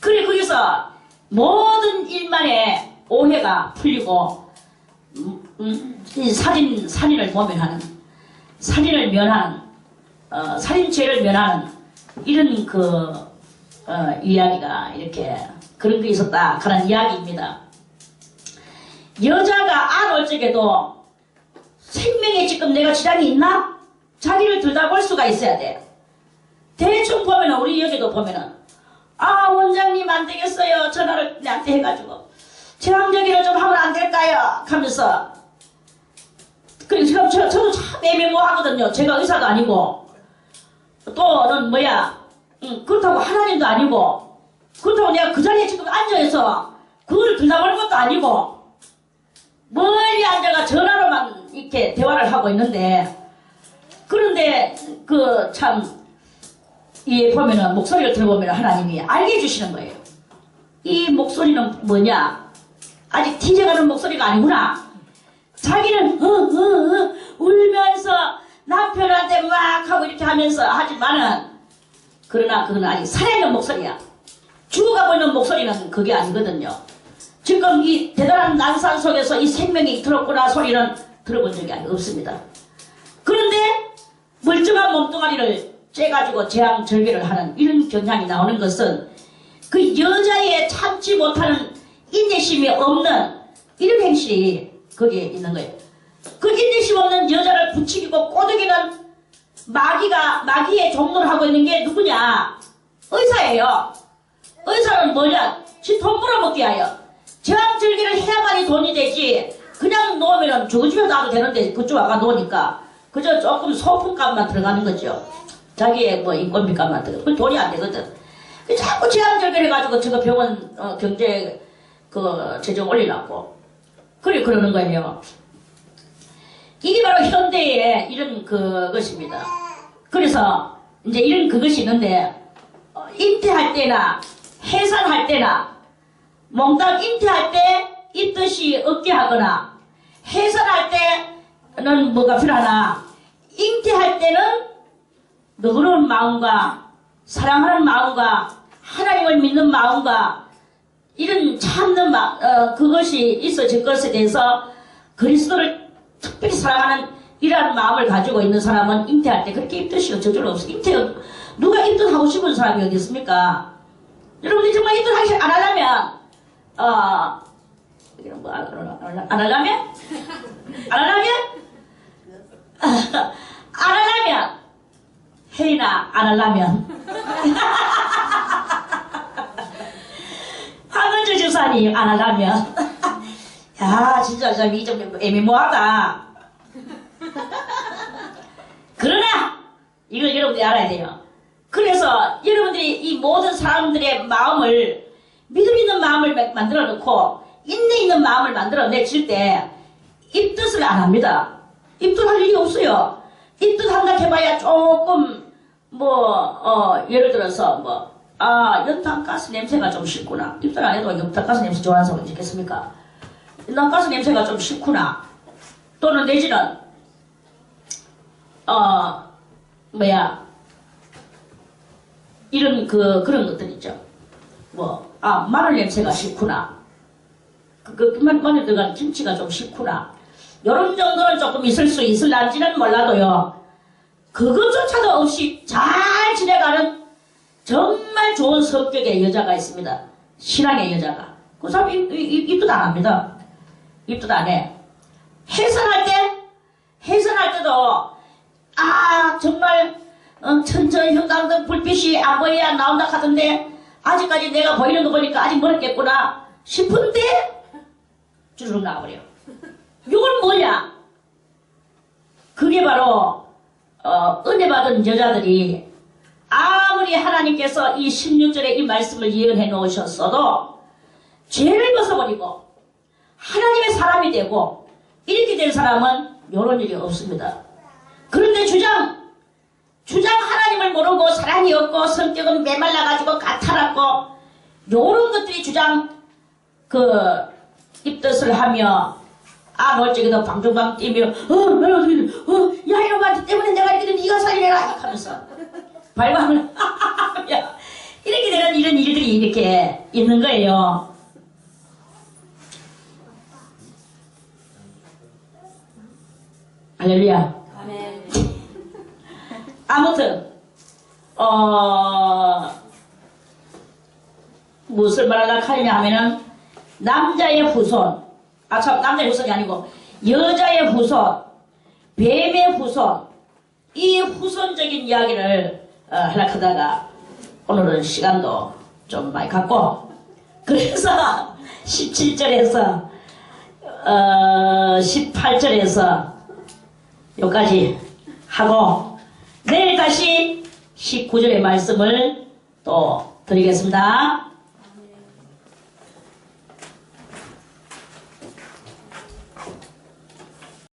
그래 거기서 모든 일만에 오해가 풀리고 살인을 모면하는 살인을 면하는 살인죄를 면하는 이런 이야기가 이렇게 그런 게 있었다 그런 이야기입니다. 여자가 안 올 적에도 생명에 지금 내가 지장이 있나? 자기를 들여다볼 수가 있어야 돼. 대충 보면은 우리 여기도 보면은 원장님 안 되겠어요 전화를 내한테 해가지고 제왕절개를 좀 하면 안 될까요? 하면서 그리고 지금 저도 참 애매모호하거든요. 제가 의사도 아니고 또는 그렇다고 하나님도 아니고 그렇다고 내가 그 자리에 지금 앉아있어 그걸 들여다보는 것도 아니고 멀리 앉아가 전화로만 이렇게 대화를 하고 있는데 그런데 보면은 목소리를 들어보면 하나님이 알게 해주시는 거예요. 이 목소리는 뭐냐? 아직 티져가는 목소리가 아니구나. 자기는 울면서 남편한테 막 하고 이렇게 하면서 하지만은 그러나 그건 아직 살아있는 목소리야. 죽어가고 있는 목소리는 그게 아니거든요. 지금 이 대단한 난산 속에서 이 생명이 들었구나 소리는 들어본 적이 없습니다. 그런데 멀쩡한 몸뚱아리를 째가지고 재앙절개를 하는 이런 경향이 나오는 것은 그 여자의 참지 못하는 인내심이 없는 이런 행실이 거기에 있는 거예요. 그 인내심 없는 여자 부추기고 꼬드기는 마귀의 종로를 하고 있는 게 누구냐? 의사예요. 의사는 뭐냐? 지 돈 벌어먹기 하여. 제왕절개를 해야만이 돈이 되지. 그냥 놓으면 죽어주면 나도 되는데 그쪽 아가 놓으니까 그저 조금 소품값만 들어가는 거죠. 자기의 뭐 인건비값만 들어가. 그 돈이 안 되거든. 자꾸 제왕절개를 해가지고 저거 병원 경제 그 재정 올리려고. 그래 그러는 거예요. 이게 바로 현대의 이런 그것입니다. 그래서 이제 이런 그것이 있는데 잉태할 때나 해산할 때나 몽땅 잉태할 때 이 뜻이 없게 하거나 해산할 때는 뭐가 필요하나 잉태할 때는 너그러운 마음과 사랑하는 마음과 하나님을 믿는 마음과 이런 참는 그것이 있어질 것에 대해서 그리스도를 특별히 사랑하는 이러한 마음을 가지고 있는 사람은 잉태할 때 그렇게 입덧이 저절로 없어. 누가 입덧하고 싶은 사람이 어디 있습니까? 여러분들이 정말 입덧하기 안 하려면 이런 뭐 안 하려면 혜인아 안 하려면 황은주 주사님 안 하려면 야 진짜 좀 애매모하다. 그러나 이걸 여러분들이 알아야 돼요. 그래서 여러분들이 이 모든 사람들의 마음을 믿음 있는 마음을 만들어 놓고 인내 있는 마음을 만들어 내칠 때 입덧을 안 합니다. 입덧할 일이 없어요. 입덧한다 해봐야 조금 예를 들어서 연탄가스 냄새가 좀 싫구나. 입덧 안 해도 연탄가스 냄새 좋아하는 사람이 있겠습니까? 연탄가스 냄새가 좀 싫구나. 또는 내지는 이런 그런 것들 있죠. 마늘 냄새가 싫구나. 마늘 들어간 김치가 좀 싫구나. 요런 정도는 조금 있을란지는 몰라도요. 그것조차도 없이 잘 지내가는 정말 좋은 성격의 여자가 있습니다. 신앙의 여자가. 그 사람 입덧 안 합니다. 입덧 안 해. 해산할 때도 정말 천천히 형광등 불빛이 안 보여야 나온다 하던데 아직까지 내가 보이는 거 보니까 아직 멀었겠구나 싶은데 주르륵 나와버려. 이건 뭐냐? 그게 바로 은혜 받은 여자들이 아무리 하나님께서 이 16절에 이 말씀을 예언해 놓으셨어도 죄를 벗어버리고 하나님의 사람이 되고 이렇게 된 사람은 이런 일이 없습니다. 그런데 주장 하나님을 모르고 사랑이 없고 성격은 메말라가지고 가탈하고 요런 것들이 주장 입덧을 하며 멀쩡히도 방종방 뛰며 야 이놈한테 때문에 내가 이렇게 된 네가 살리라 하면서 발광을 이렇게 되는 이런 일들이 이렇게 있는 거예요. 할렐루야. 아멘. 아무튼 무엇을 말하려고 하느냐 하면은 남자의 후손 남자의 후손이 아니고 여자의 후손 뱀의 후손 이 후손적인 이야기를 하려고 하다가 오늘은 시간도 좀 많이 갖고 그래서 17절에서 18절에서 여기까지 하고 내일 다시 19절의 말씀을 또 드리겠습니다.